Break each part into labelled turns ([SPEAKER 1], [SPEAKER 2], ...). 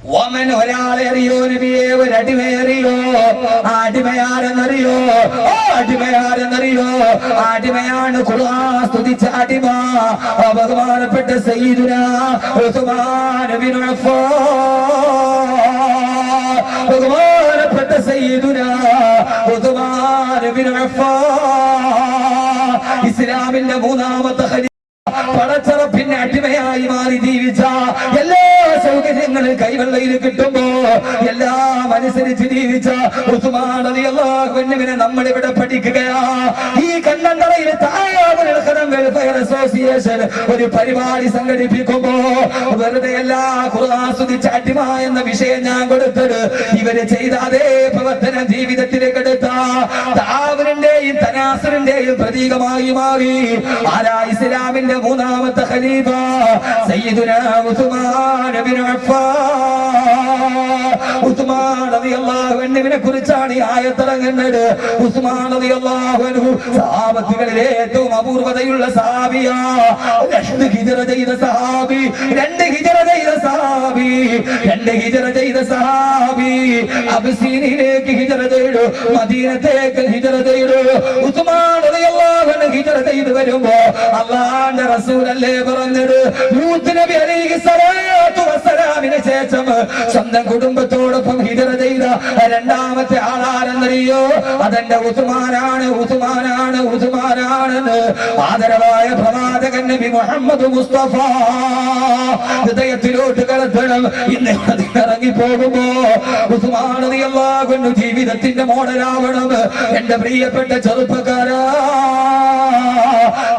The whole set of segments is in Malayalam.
[SPEAKER 1] ഓമൻ ഒരാളെ അറിയോ നബിയെ? ഒരു അടിമയറിയോ? ആ അടിമയാരെന്നറിയോ? അടിമയാരെന്നറിയോ? അടിമയാണ് ഖുർആൻ സ്തുതിച്ച അടിമ, ബഹുമാനപ്പെട്ട സയ്യിദുനാ ഉസ്മാൻ ബിൻ അഫ്ഫാൻ. ബഹുമാനപ്പെട്ട സയ്യിദുനാ ഉസ്മാൻ ബിൻ അഫ്ഫാൻ ഇസ്ലാമിന്റെ മൂന്നാമത്തെ ഖലീഫ, പടച്ചറപ്പിന്റെ അടിമയായി മാറി ജീവിച്ച, എല്ലാ സൗകര്യങ്ങളും കൈവെള്ളയിൽ കിട്ടുമ്പോ എല്ലാം അനുസരിച്ച് ജീവിച്ച ഉസ്മാൻ റളിയല്ലാഹു അൻഹുവിനെ നമ്മളിവിടെ പഠിക്കുകയാ. ഈ കണ്ണന്തറയിൽ വെൽഫെയർ അസോസിയേഷൻ ഒരു പരിപാടി സംഘടിപ്പിക്കുമ്പോ വെറുതെ എല്ലാ ഖുർആൻ സ്തുതിച്ച അടിമ എന്ന വിഷയം ഞാൻ കൊടുത്തത് ഇവര് ചെയ്ത അതേ പ്രവർത്തനം ജീവിതത്തിലേക്ക് എടുത്ത താവറിന്റെയും തനാസറിന്റെയും പ്രതീകമായി മാറി. ആരാ? ഇസ്ലാമിന്റെ മൂന്നാമത്തെ ഖലീഫ സയ്യിദുനാ ഉസ്മാൻ ബിൻ അഫ്ഫാൻ. ഉസ്മാൻ റളിയല്ലാഹു അൻഹുവിനെ കുറിച്ചാണ് ഈ ആയത്ത് ഇറങ്ങുന്നത്. ഉസ്മാൻ റളിയല്ലാഹു അൻഹു സഹാബത്തുകളിലെ ഏറ്റവും അപൂർവതയുള്ള സഹാബിയാ. 2 ഹിജ്റ ചെയ്ത സഹാബി, 2 ഹിജ്റ ചെയ്ത സഹാബി, 2 ഹിജ്റ ചെയ്ത സഹാബി. അബ്സീനിലേക്ക് ഹിജ്റ ചെയ്തു, മദീനത്തേക്ക് ഹിജ്റ ചെയ്തു. ഉസ്മാൻ റളിയല്ലാഹു അൻഹു ഹിജ്റ ചെയ്തു വരുമ്പോ അല്ലാഹുവിന്റെ റസൂലല്ലേ പറഞ്ഞത്, ലൂത്ത് നബി അലൈഹിസ്സലാത്തു വസ്സലാമിന് ശേഷം സ്വന്തം കുടുംബത്തോടൊപ്പം ഹിജ്റ ചെയ്ത രണ്ടാമത്തെ ആളാരെന്നറിയോ? അതെന്റെ ഉസ്മാനാണ്, ഉസ്മാനാണ്, ഉസ്മാനാണെന്ന് ആദരവായ പ്രവാചകൻ നബി മുഹമ്മദ് മുസ്തഫ ഹൃദയത്തിലോട്ട് കടത്തണം. ഇന്ന് ഇറങ്ങി പോകുമ്പോ ഉസ്മാൻ റളിയല്ലാഹു അൻഹു ജീവിതത്തിന്റെ മോഡലാവണം. എന്റെ പ്രിയപ്പെട്ട ചെറുപ്പക്കാരാ,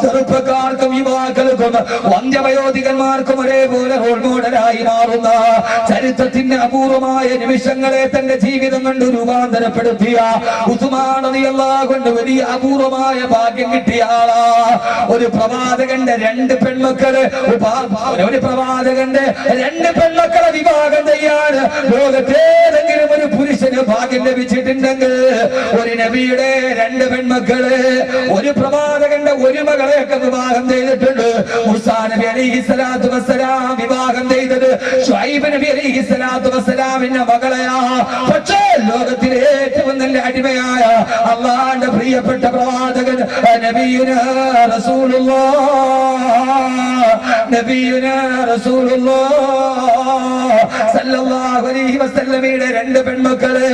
[SPEAKER 1] ചെറുപ്പക്കാർക്കും യുവാക്കൾക്കും വന്ധ്യവയോധികന്മാർക്കും ഒരേപോലെ റോൾ മോഡലായി മാറുന്ന, ചരിത്രത്തിന്റെ അപൂർവമായ നിമിഷങ്ങളെ തന്റെ ജീവിതം കൊണ്ട് രൂപാന്തരപ്പെടുത്തിയ ഉസ്മാൻ റളിയല്ലാഹു അൻഹു വലിയ അപൂർവമായ ഭാഗ്യം കിട്ടിയ ആളാ. ഒരു പ്രവാചകന്റെ 2 പെൺമക്കള്, ഒരു പ്രവാചകന്റെ 2 പെൺമക്കളെ വിവാഹം ചെയ്യാൻ ലോകത്തേതെങ്കിലും ഒരു പുരുഷന് ഭാഗ്യം ലഭിച്ചിട്ടുണ്ടെങ്കിൽ ഒരു നബിയുടെ 2 പെൺമക്കള്, ഒരു പ്രവാചകന്റെ 1 മകളെയൊക്കെ വിവാഹം ചെയ്തിട്ടുണ്ട്. മൂസാ നബി അലൈഹിസ്സലാത്തു വസ്സലാം വിവാഹം ചെയ്തത് ശുഐബ് നബി അലൈഹിസ്സലാത്തു വസ്സലാമിന്റെ മകളെയാ. പക്ഷേ ലോകത്തിലെ ഏറ്റവും നല്ല അടിമയായ അല്ലാഹുവിന്റെ പ്രിയപ്പെട്ട പ്രവാചകൻ നബിയുനാ റസൂലുള്ളാഹ്, നബിയുനാ റസൂലുള്ളാഹ് സല്ലല്ലാഹു അലൈഹി വസല്ലമയുടെ 2 പെൺമക്കള്.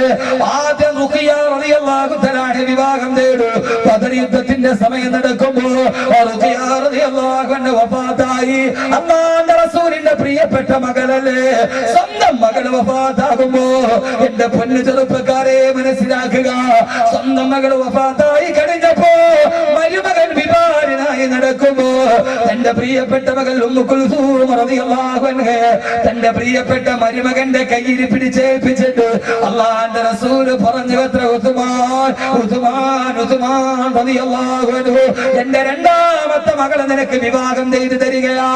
[SPEAKER 1] ആദ്യം റുഖിയ റളിയല്ലാഹു തആല വിവാഹം ചെയ്തു. ബദർ യുദ്ധത്തിന്റെ സമയം നടക്കുമ്പോൾ റുഖിയ റളിയല്ലാഹു അൻഹ വഫാത്തായി. അല്ലാഹുവിന്റെ റസൂലിന്റെ പ്രിയപ്പെട്ട മകളല്ലേ, സ്വന്തം മകൾ വഫാത്താകുമ്പോ എന്റെ പൊന്നു ചെറുപ്പക്കാരെ മനസ്സിലാക്കുക, സ്വന്തം മകൾ വഫാത്തായി കഴിഞ്ഞപ്പോ മരുമകൻ വിവാഹിതനായി നടക്കുമ്പോ തന്റെ പ്രിയപ്പെട്ട മകൾ ഉമ്മു കുൽസൂം റളിയല്ലാഹു അൻഹ തന്റെ പ്രിയപ്പെട്ട മരുമകന്റെ കയ്യിൽ പിടിച്ചേൽപ്പിച്ചിട്ട് അല്ലാഹുവിന്റെ റസൂൽ പറഞ്ഞു, എത്ര ഉസ്മാൻ ഉസ്മാൻ ഉസ്മാൻ റളിയല്ലാഹു അൻഹു, എന്റെ 2ാമത്തെ മകളെ നിനക്ക് വിവാഹം ചെയ്തു തരികയാ.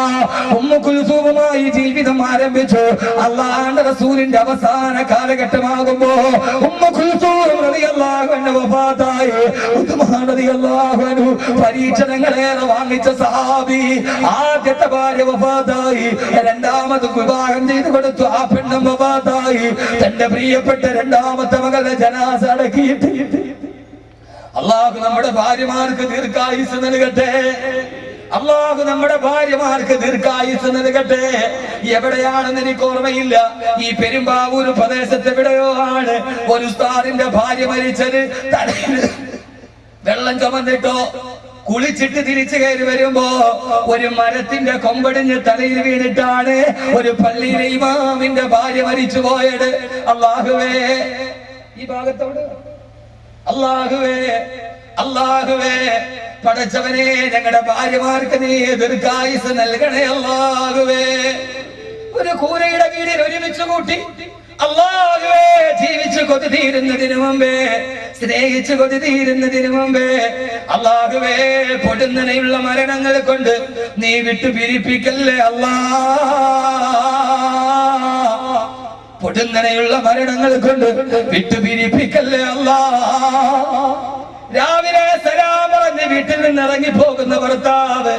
[SPEAKER 1] ഉമ്മു കുൽസൂമുമായി ജീവിതം ആരംഭിച്ചു. അല്ലാഹുവിന്റെ റസൂലിന്റെ അവസാന കാലഘട്ടമാകുമ്പോ ഉമ്മു കുൽസൂം റളിയല്ലാഹു അൻഹ വഫാത്തായി. ഉസ്മാൻ റളിയല്ലാഹു അൻഹു പരീക്ഷണങ്ങളേറെ വാങ്ങിച്ച സഹാബി. ആദ്യത്തെ ഭാര്യ വഫാത്തായി, 2ാമത് വിവാഹം ചെയ്തു കൊടുത്തു. ആ പെണ്ണും വഫാത്തായി. തന്റെ പ്രിയപ്പെട്ട 2ാമത്തെ മകളുടെ ജനാസ അടക്കിയിട്ട് അല്ലാഹു നമ്മുടെ ഭാര്യമാർക്ക് ദീർഘായുസ് നൽകട്ടെ. അല്ലാഹു നമ്മുടെ ഭാര്യമാർക്ക് ദീർഘായുസ് നൽകട്ടെ. എവിടെയാണെന്ന് എനിക്ക് ഓർമ്മയില്ല, ഈ പെരുമ്പാവൂർ പ്രദേശത്ത് എവിടെയോ ആണ് ഒരു ഉസ്താദിന്റെ ഭാര്യ മരിച്ചത്. തലയിൽ വെള്ളം ചുമന്നിട്ടോ കുളിച്ചിട്ട് തിരിച്ചു കയറി വരുമ്പോ ഒരു മരത്തിന്റെ കൊമ്പടിഞ്ഞ് തലയിൽ വീണിട്ടാണ് ഒരു പള്ളിയിലെ ഇമാമിന്റെ ഭാര്യ മരിച്ചു പോയത്. അല്ലാഹുവേ, ഈ ഭാഗത്തോട് അല്ലാഹുവേ, അല്ലാഹുവേ, പടച്ചവനെ ഞങ്ങളുടെ ഭാര്യമാർക്ക് നീ ദീർഘായുസ് നൽകണേ അല്ലാഹുവേ. ഒരു കൂരയുടെ കീഴിൽ ഒരുമിച്ച് കൂട്ടി അല്ലാഹുവേ, ജീവിച്ചു കൊതി തീരുന്നതിന് മുമ്പേ, സ്നേഹിച്ചു കൊതി തീരുന്നതിന് മുമ്പേ അല്ലാഹുവേ, പൊടുന്നനെയുള്ള മരണങ്ങൾ കൊണ്ട് നീ വിട്ടു പിരിപ്പിക്കല്ലേ അല്ലാ. പൊടുന്നനെയുള്ള മരണങ്ങൾ കൊണ്ട് വിട്ടു പിരിപ്പിക്കല്ലേ അല്ലാ. രാവിലെ സലാം പറഞ്ഞ് വീട്ടിൽ നിന്ന് ഇറങ്ങി പോകുന്ന ഭർത്താവ്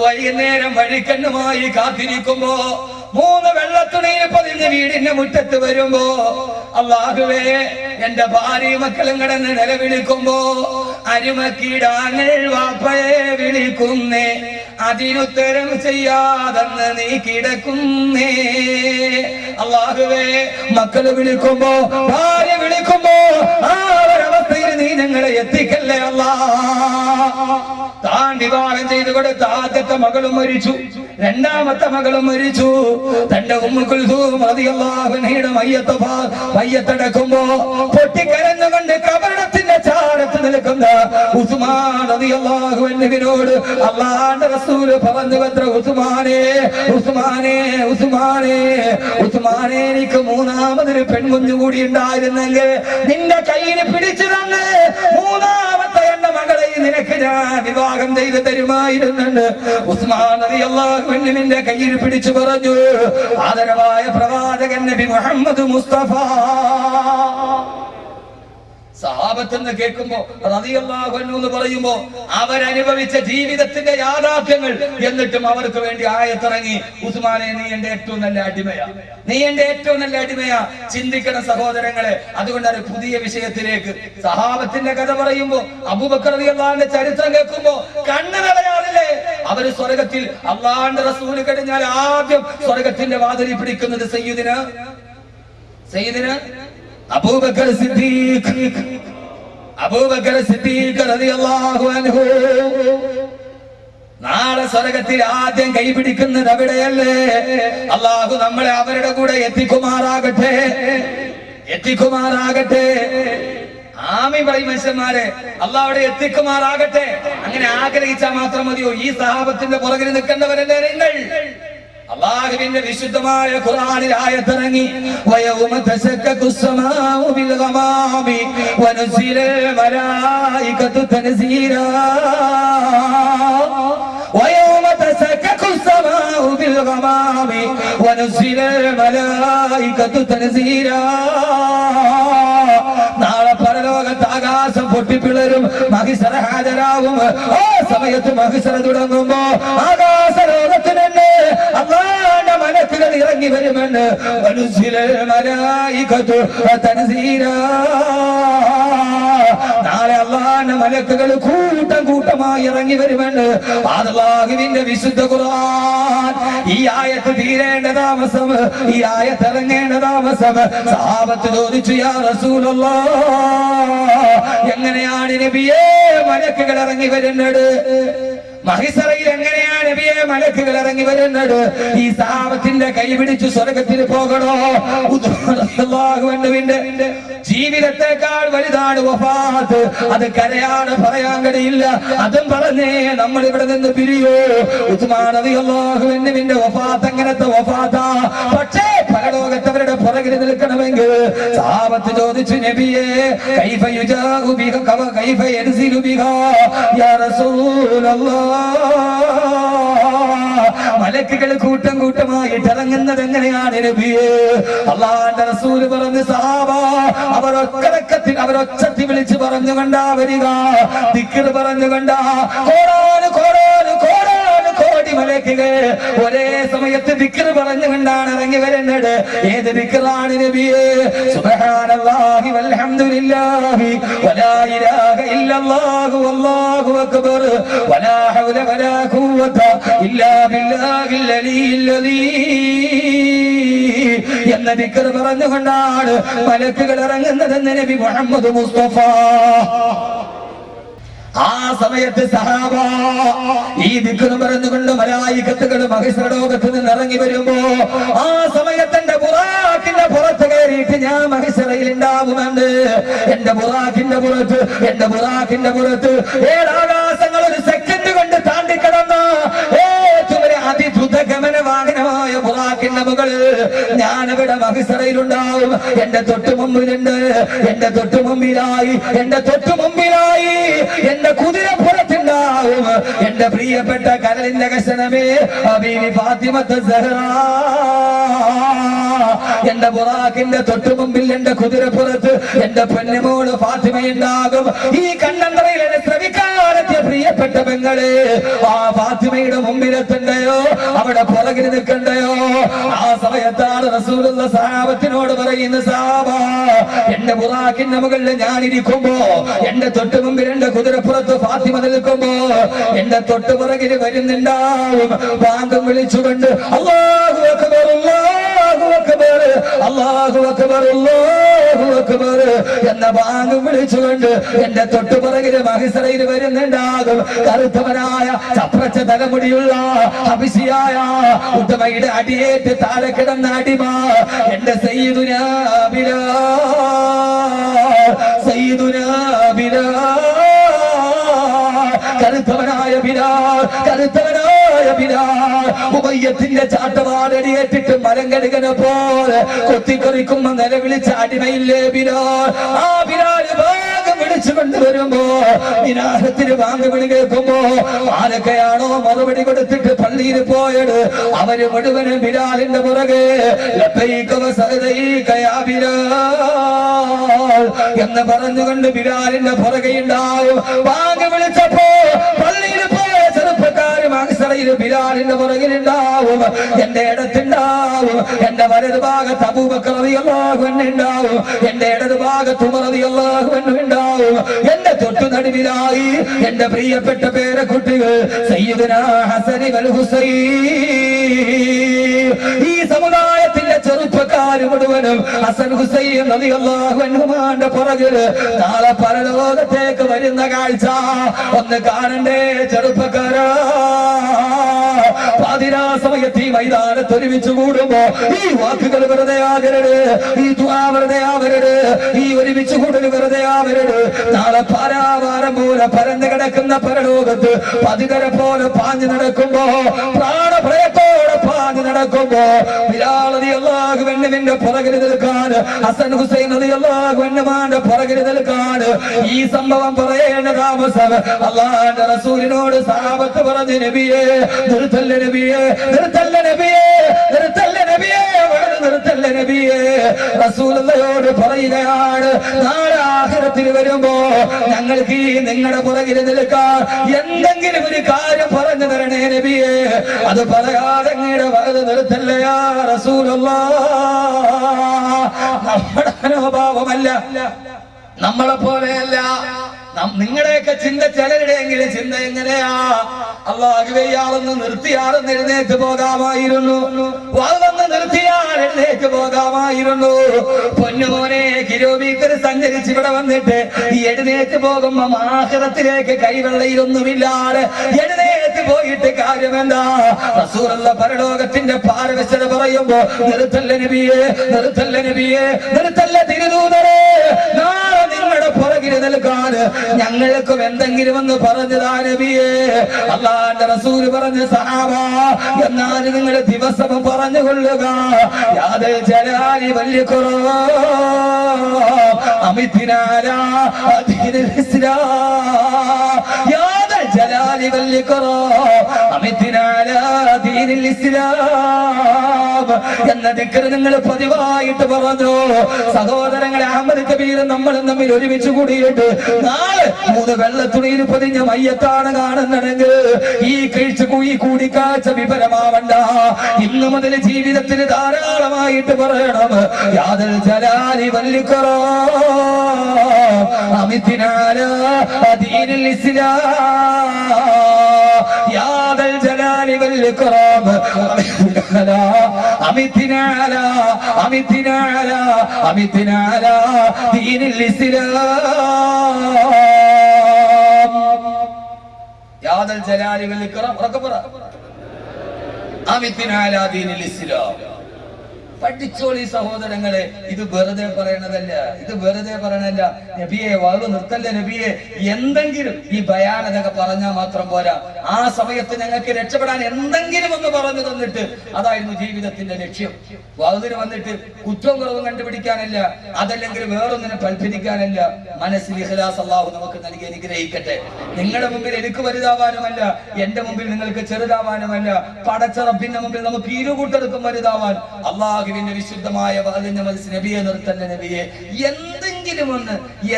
[SPEAKER 1] വൈകുന്നേരം വഴിക്കണ്ണുമായി കാത്തിരിക്കുമ്പോ 3 വെള്ളത്തുണിയിൽ പൊതിഞ്ഞ് വീടിന്റെ മുറ്റത്ത് വരുമ്പോ അല്ലാഹുവേ എന്റെ ഭാര്യ മക്കളും കിടന്ന് നിലവിളിക്കുമ്പോ അരുമക്കിടാങ്ങൾ വാപ്പയെ വിളിക്കുന്നേ, അതിനുത്തരം ചെയ്യാതെന്ന് നീ കിടക്കുന്നേ. അല്ലാഹുവേ മക്കള് വിളിക്കുമ്പോ ഭാര്യ വിളിക്കുമ്പോ ആ ഒരവസ്ഥയിൽ നീ ഞങ്ങളെ എത്തിക്കല്ലേ അല്ലാ. താൻ വിവാഹം ചെയ്തു കൊടുത്ത ആദ്യത്തെ മകളും മരിച്ചു, രണ്ടാമത്തെ മകളും മരിച്ചു. തന്റെ ഉമ്മു കുൽസൂം റളിയല്ലാഹു അൻഹയുടെ മയ്യത്തടക്കുമ്പോ പൊട്ടിക്കരഞ്ഞുകൊണ്ട് കബറിടത്തിന്റെ ചാരത്ത് നിൽക്കുന്ന ഉസ്മാൻ റളിയല്ലാഹു അൻഹുവിനോട് അല്ലാഹുവിന്റെ റസൂൽ പറഞ്ഞു, ഉസ്മാനേ ഉസ്മാനേ ഉസ്മാനേ ഉസ്മാനേ, എനിക്ക് മൂന്നാമതൊരു പെൺകുഞ്ഞു കൂടി ഉണ്ടായിരുന്നെങ്കിൽ നിന്റെ കയ്യിൽ പിടിച്ചു തന്നെ മൂന്നാമത്തെ എന്റെ മകളെ നിനക്ക് ഞാൻ വിവാഹം ചെയ്ത് തരുമായിരുന്നുണ്ട്. ഉസ്മാൻ റളിയല്ലാഹു അൻഹുവിന്റെ കയ്യിൽ പിടിച്ചു പറഞ്ഞു ആദരവായ പ്രവാചകൻ നബി മുഹമ്മദ് മുസ്തഫ. സഹാബത്തെന്ന് കേൾക്കുമ്പോ റളിയല്ലാഹു അൻഹു എന്ന് പറയുമ്പോ അവരനുഭവിച്ച ജീവിതത്തിന്റെ യാഥാർത്ഥ്യങ്ങൾ, എന്നിട്ടും അവർക്ക് വേണ്ടി ആയത്തിറങ്ങി, ഉസ്മാനെ നീ എന്റെ ഏറ്റവും നല്ല അടിമയാ, നീ എന്റെ ഏറ്റവും നല്ല അടിമയാ. ചിന്തിക്കണം സഹോദരങ്ങളെ. അതുകൊണ്ടാണ് പുതിയ വിഷയത്തിലേക്ക് സഹാബത്തിന്റെ കഥ പറയുമ്പോ അബൂബക്കർ റളിയല്ലാഹുവിന്റെ ചരിത്രം കേൾക്കുമ്പോ കണ്ണ് നിറയാറില്ലേ? അവര് സ്വർഗത്തിൽ അല്ലാഹുവിന്റെ റസൂൽ കഴിഞ്ഞാൽ ആദ്യം സ്വർഗത്തിന്റെ വാതിലിൽ പിടിക്കുന്നത് സയ്യിദിന അബൂബക്കർ സിദ്ദീഖ് റളിയല്ലാഹു അൻഹു. നാളെ സ്വർഗത്തിൽ ആദ്യം കൈപിടിക്കുന്നത് അവിടെയല്ലേ? അല്ലാഹു നമ്മളെ അവരുടെ കൂടെ എത്തിക്കുമാറാകട്ടെ. ആമീൻ പറയും മനുഷ്യന്മാരെ. അല്ലാഹുവിടെ എത്തിക്കുമാറാകട്ടെ. അങ്ങനെ ആഗ്രഹിച്ചാൽ മാത്രം മതിയോ? ഈ സഹാബത്തിന്റെ പുറകിൽ നിൽക്കേണ്ടവരല്ലേ നിങ്ങൾ? അല്ലാഹുവിന്റെ വിശുദ്ധമായ ഖുർആനിൽ ആയത്തിറങ്ങി, വയൗമ തശക്കക്കു സ്സമാഉ ബിൽ ഗമാമി വനുസിലൽ മലായികതു തൻസീലാ. വയൗമ തശക്കക്കു സ്സമാഉ ബിൽ ഗമാമി വനുസിലൽ മലായികതു തൻസീലാ. നാളെ പരലോകത്ത് ആകാശം പൊട്ടിപ്പിളരും, മഹിശറ ഹാജരാവും. ആ സമയത്ത് മഹിശറ തുടങ്ങുമ്പോ ആകാശ ലോകത്തിന് അല്ലാഹുവിന്റെ മലക്കുകൾ ഇറങ്ങി വരുമെന്ന്. നാളെ അല്ലാഹുവിന്റെ മലക്കുകൾ കൂട്ടമായി ഇറങ്ങി വരുമെന്ന് അല്ലാഹുവിന്റെ വിശുദ്ധ ഖുർആൻ. ഈ ആയത്ത് തീരേണ്ട താമസം, ഈ ആയത്ത് ഇറങ്ങേണ്ട താമസം. സഹാബത്ത് ചോദിച്ചു, യാ റസൂലല്ലാഹ്, എങ്ങനെയാണ് നബിയേ മലക്കുകൾ ഇറങ്ങി വരുന്നത്? മഹിസറയിൽ എങ്ങനെയാണ് നബിയെ മലക്കുകൾ ഇറങ്ങി വരുന്നത്? ഈ സഹാബത്തിന്റെ കൈ പിടിച്ചു സ്വർഗത്തിൽ പോകണോ? അല്ലാഹുവിന്റെ ജീവിതത്തെക്കാൾ വലുതാണ് വഫാത്ത്. അത് കരയാണ്, പറയാൻ കഴിയില്ല. അതും പറഞ്ഞേ നമ്മൾ ഇവിടെ നിന്ന് പിരിയോ. ഉസ്മാൻ റളിയല്ലാഹു അൻഹുവിന്റെ വഫാത്ത് അങ്ങനത്തെ വഫാത്താ. പക്ഷേ പരലോകത്തവരുടെ പുറകിൽ നിൽക്കണമെങ്കിൽ സഹാബത്ത് ചോദിച്ചു, നബിയെ കൈഫ യുജാഉ ബിക കൈഫ യൻസിലു ബിക യാ റസൂലല്ലാഹ്. മലക്കുകൾ കൂട്ടമായിട്ട് ഇറങ്ങുന്നത് എങ്ങനെയാണ് നബിയേ? അല്ലാഹുവിന്റെ റസൂൽ പറഞ്ഞു, സഹാബ അവരൊച്ചത്തിൽ വിളിച്ച് പറഞ്ഞുകൊണ്ടാ വരിക, ദിക്ർ പറഞ്ഞുകൊണ്ടാ. കോടി മലക്കുകൾ ഒരേ സമയത്ത് ദിക്ർ പറഞ്ഞുകൊണ്ടാണ് ഇറങ്ങി വരുന്നത്. ഏത് ദിക്റാണ് നബിയേ? സുബ്ഹാനല്ലാഹി വൽഹംദുലില്ലാഹി വലാ ഇലാഹ ഇല്ലല്ലാഹു വല്ലാഹു അക്ബർ വലാ ഹൗല വലാ ഖുവത ഇല്ലാ ബില്ലാഹിൽ അലിയിൽ അലീം എന്ന ദിക്ർ പറഞ്ഞുകൊണ്ടാണ് മലക്കുകൾ ഇറങ്ങുന്നതെന്ന് നബി മുഹമ്മദ് മുസ്തഫ. ആ സമയത്ത് സഹാബ ഈ ദിക്ർ പറഞ്ഞുകൊണ്ട് മലായികത്തുകൾ മഹിശർ ലോകത്ത് നിന്ന് ഇറങ്ങി വരുമ്പോ ആ സമയത്ത് എന്റെ ബുറാഖിന്റെ പുറത്ത് കയറിയിട്ട് ഞാൻ മഹിശറയിൽ ഉണ്ടാവുമെന്ന്. എന്റെ ബുറാഖിന്റെ പുറത്ത് ഏഴാകാശങ്ങൾ ഒരു സെക്കൻഡ് കൊണ്ട് താണ്ടിക്കിടന്ന അതിദ്രുതഗമന വാഹനമായ ബുറാഖിന്റെ മുകളിൽ ഞാനവിടെ മഹിശറയിലുണ്ടാവും. എന്റെ തൊട്ടുമുമ്പിലുണ്ട്, എന്റെ തൊട്ടുമുമ്പിലായി എന്റെ കുതിരപ്പുറത്തുണ്ടാവും എന്റെ പ്രിയപ്പെട്ട കരളിന്റെ കഷണമേ ഹബീബി ഫാത്തിമത്ത് സഹ്റ. എന്റെ ബുറാഖിന്റെ തൊട്ടു മുമ്പിൽ എന്റെ കുതിരപ്പുറത്ത് എന്റെ പൊന്നുമോള് ഫാത്തിമയുണ്ടാകും. ഈ കണ്ണന്തറയിൽ എന്നെ ശ്രമിക്കാനെത്തിയ പ്രിയപ്പെട്ട പെങ്ങളെ, ആ ഫാത്തിമയുടെ മുമ്പിലെത്തണ്ടയോ, അവിടെ പുറകിൽ നിൽക്കണ്ടയോ? ആ സമയത്താണ് റസൂലുള്ള സഹാബത്തിനോട് പറയുന്ന, സഹാബ, എന്റെ ബുറാഖിന്റെ മുകളിൽ ഞാൻ ഇരിക്കുമ്പോ, എന്റെ തൊട്ടു മുമ്പിൽ എന്റെ കുതിരപ്പുറത്ത് ഫാത്തിമ നിൽക്കുമ്പോ, എന്റെ തൊട്ടു പുറകിൽ വരുന്നുണ്ടാവും ബാങ്കം വിളിച്ചുകൊണ്ട് അല്ലാഹു അക്ബർ അല്ലാഹു അക്ബർ അല്ലാഹു അക്ബർ അല്ലാഹു അക്ബർ എന്ന ബാങ്കം വിളിച്ചുകൊണ്ട് എന്റെ തൊട്ടു പുറകിൽ മഹിസറയിൽ വരുന്നുണ്ടാകും കറുത്തവനായ ചപ്രച്ച തലമുടിയുള്ള ഹബിസിയായ ഉത്തമയുടെ അടിയേറ്റ് താഴെ കിടന്ന അടിമ എന്റെ സയ്യിദുനാ ബിലാൽ, സയ്യിദുനാ ബിലാൽ, കറുത്തവനായ ബിലാൽ, കറുത്തവനായ ബിലാൽ, ഉമയ്യത്തിന്റെ ചാട്ടവാടടിയേറ്റിട്ട് മരം കഴുകനെ പോലെ കൊത്തിക്കൊറിക്കുമ്പോ നിലവിളിച്ച അടിമയില്ലേ ബിലാൽ. ആ ബിലാൽ ഭാഗം വിളിച്ചു കൊണ്ടുവരുമ്പോ, വിനാഹത്തിന് വാങ്ങി വിളി കേൾക്കുമ്പോ ആരൊക്കെയാണോ മറുപടി കൊടുത്തിട്ട് പള്ളിയിൽ പോയത് അവര് മുഴുവനും ബിലാലിന്റെ പുറകെ ലബ്ബൈക വസഅദൈക യാ ബിലാൽ എന്ന് പറഞ്ഞുകൊണ്ട് ബിലാലിന്റെ പുറകെ ഉണ്ടാവും. വാങ്ങി വിളിച്ചപ്പോ പള്ളിയിൽ പോയ ചെറുപ്പക്കാരും അക്സറയിൽ ബിലാലിന്റെ പുറകിലുണ്ടാവും. എന്റെ ഇടത്തുണ്ടാവും, എന്റെ വലതു ഭാഗത്ത് അബൂബക്കർ റളിയല്ലാഹു അൻഹു ഉണ്ടാവും, എന്റെ ഇടതു ഭാഗത്ത് ഉമർ റളിയല്ലാഹു അൻഹു ഉണ്ടാവും. എന്റെ തൊട്ടു നടുവിലായി എന്റെ പ്രിയപ്പെട്ട പേരക്കുട്ടികൾ സയ്യിദുനാ ഹസൻ വൽ ഹുസൈൻ. ഈ സമുദായത്തിന്റെ ചെറുപ്പക്കാര് മുഴുവനും ഹസൻ ഹുസൈൻ റളിയല്ലാഹു അൻഹുമാന്റെ പുറകിൽ നാളെ പരലോകത്തേക്ക് വരുന്ന കാഴ്ച ഒന്ന് കാണണ്ടേ ചെറുപ്പക്കാരാ? പാതിരാ സമയത്ത് ഈ മൈതാനത്ത് ഒരുമിച്ച് കൂടുമ്പോ ഈ വാക്കുകൾ വെറുതെ ആകരുത്, ഈ ദുആ വെറുതെ ആവരുത്, ഈ ഒരുമിച്ച് കൂടൽ വെറുതെ ആവരുത്. നാളെ പാരാവാരം പോലെ പരന്നു കിടക്കുന്ന പരലോകത്ത് പതികര പോലെ പാഞ്ഞു നടക്കുമ്പോ, പ്രാണഭയത്തോടെ പാഞ്ഞു നടക്കുമ്പോ ബിലാൽ റളിയല്ലാഹു അൻഹുവിന്റെ പുറകിൽ നിൽക്കാൻ, ഹസൻ ഹുസൈൻ റളിയല്ലാഹു അൻഹുമാന്റെ പുറകിൽ നിൽക്കാൻ ഈ സംഭവം പറയേണ്ട താമസം അല്ലാഹുവിന്റെ റസൂലിനോട് സഹാബത്ത് പറഞ്ഞു, നബിയേ നിർത്തല്ല നബിയേ, നിർത്തല്ല നബിയേ, നിർത്തല്ല നബിയേ, നിർത്തല്ല നബിയേ. റസൂലുള്ളാഹിയോട് പറയുകയാണ്, നാളെ ആഖിറത്തിൽ വരുമ്പോ ഞങ്ങൾക്ക് ഈ നിങ്ങളുടെ പുറകിൽ നിൽക്കാൻ എന്തെങ്കിലും ഒരു കാര്യം പറഞ്ഞു തരണേ നബിയേ. അത് പറയാതെ അങ്ങയുടെ വലത് നിർത്തല്ല യാ റസൂലുള്ളാഹ്. നമ്മുടെ മനോഭാവമല്ല, നമ്മളെ പോലെയല്ല. നിങ്ങളുടെയൊക്കെ ചിന്ത, ചിലരുടെയെങ്കിലും ചിന്ത എങ്ങനെയാ? അല്ലാഹുവേ, ഇയാളൊന്ന് നിർത്തിയാളൊന്ന് എഴുന്നേറ്റ് പോകാമായിരുന്നു, വന്ന് നിർത്തിയാൽ എഴുന്നേറ്റ് പോകാമായിരുന്നു. പൊന്നുമോനെ, കിലോമീറ്റർ സഞ്ചരിച്ച് ഇവിടെ വന്നിട്ട് ഈ എഴുന്നേറ്റ് പോകുമ്പോ ആഖിറത്തിലേക്ക് കൈവെള്ളയിലൊന്നുമില്ലാതെ എഴുന്നേറ്റ് പോയിട്ട് കാര്യമെന്താ? റസൂലുള്ള പരലോകത്തിന്റെ പാരവശ്യത പറയുമ്പോ നിർത്തല്ല നബിയേ, നിർത്തല്ല നബിയേ, നിർത്തല്ല തിരുദൂതരേ, നാളെ നിങ്ങളുടെ പുറകിൽ നിൽക്കാൻ ഞങ്ങൾക്കും എന്തെങ്കിലും ഒന്ന് പറഞ്ഞതാ നബിയേ. അല്ലാഹുവിന്റെ റസൂൽ പറഞ്ഞ സഹാബ, എന്നാൽ നിങ്ങൾ ദിവസവും പറഞ്ഞുകൊള്ളുക, യാദ ജലാലി വല്യഖുറ അമിതിനാല ദീനുൽ ഇസ്ലാം, യാദ ജലാലി വല്യഖുറ അമിതിനാല ദീനുൽ ഇസ്ലാം എന്ന ദിക്ർ നിങ്ങൾ പതിവായിട്ട് പറഞ്ഞു. സഹോദരങ്ങളെ, അഹ്മദ് കബീറും നമ്മളും തമ്മിൽ ഒരുമിച്ച് കൂടിയിട്ട് നാളെ 3 വെള്ളത്തുണിയിൽ പൊതിഞ്ഞ മയ്യത്താണ് കാണുന്നതെങ്കിൽ ഈ കൂടിക്കാഴ്ച വിപരമാവണ്ട. ഇന്നു മുതൽ ജീവിതത്തിൽ ധാരാളമായിട്ട് പറയണം, യാദൽ ജലാലി വല്ലിഖറ അമിതിനാല ദീനുൽ ഇസ്ലാം, യാദൽ ജലാലി വല്ലിഖറ അമിതിനാല അമിതിനാല അമിതിനാല ദീനുൽ ഇസ്ലാം, യാദൽ ജലാലി വല്ലിഖറ അമിതിനാല ദീനുൽ ഇസ്ലാം. പഠിച്ചോളി സഹോദരങ്ങളെ, ഇത് വെറുതെ പറയണതല്ല, ഇത് വെറുതെ പറയണല്ല. നബിയെ വാവ് നിർത്തല്ല നബിയെ, എന്തെങ്കിലും ഈ ഭയാനതൊക്കെ പറഞ്ഞാൽ മാത്രം പോരാ. ആ സമയത്ത് ഞങ്ങൾക്ക് രക്ഷപ്പെടാൻ എന്തെങ്കിലും ഒന്ന് പറഞ്ഞു തന്നിട്ട് അതായിരുന്നു ജീവിതത്തിന്റെ ലക്ഷ്യം. വാവിന് വന്നിട്ട് കുറ്റവും കുറവും കണ്ടുപിടിക്കാനല്ല, അതല്ലെങ്കിൽ വേറൊന്നിനെ പഠിപ്പിക്കാനല്ല. മനസ്സിൽ ഇഖ്ലാസ് അല്ലാഹു നമുക്ക് നൽകി അനുഗ്രഹിക്കട്ടെ. നിങ്ങളുടെ മുമ്പിൽ എനിക്ക് വലുതാവാനുമല്ല, എന്റെ മുമ്പിൽ നിങ്ങൾക്ക് ചെറുതാവാനുമല്ല, പടച്ച റബ്ബിന്റെ മുമ്പിൽ നമുക്ക് ഇരുകൂട്ടർക്കും വലുതാവാൻ അല്ലാഹു അള്ളാഹുവിന്റെ വിശുദ്ധമായ വാദിന്റെ മനസ്സ് നബിയെ നിർത്തന്റെ നബിയെ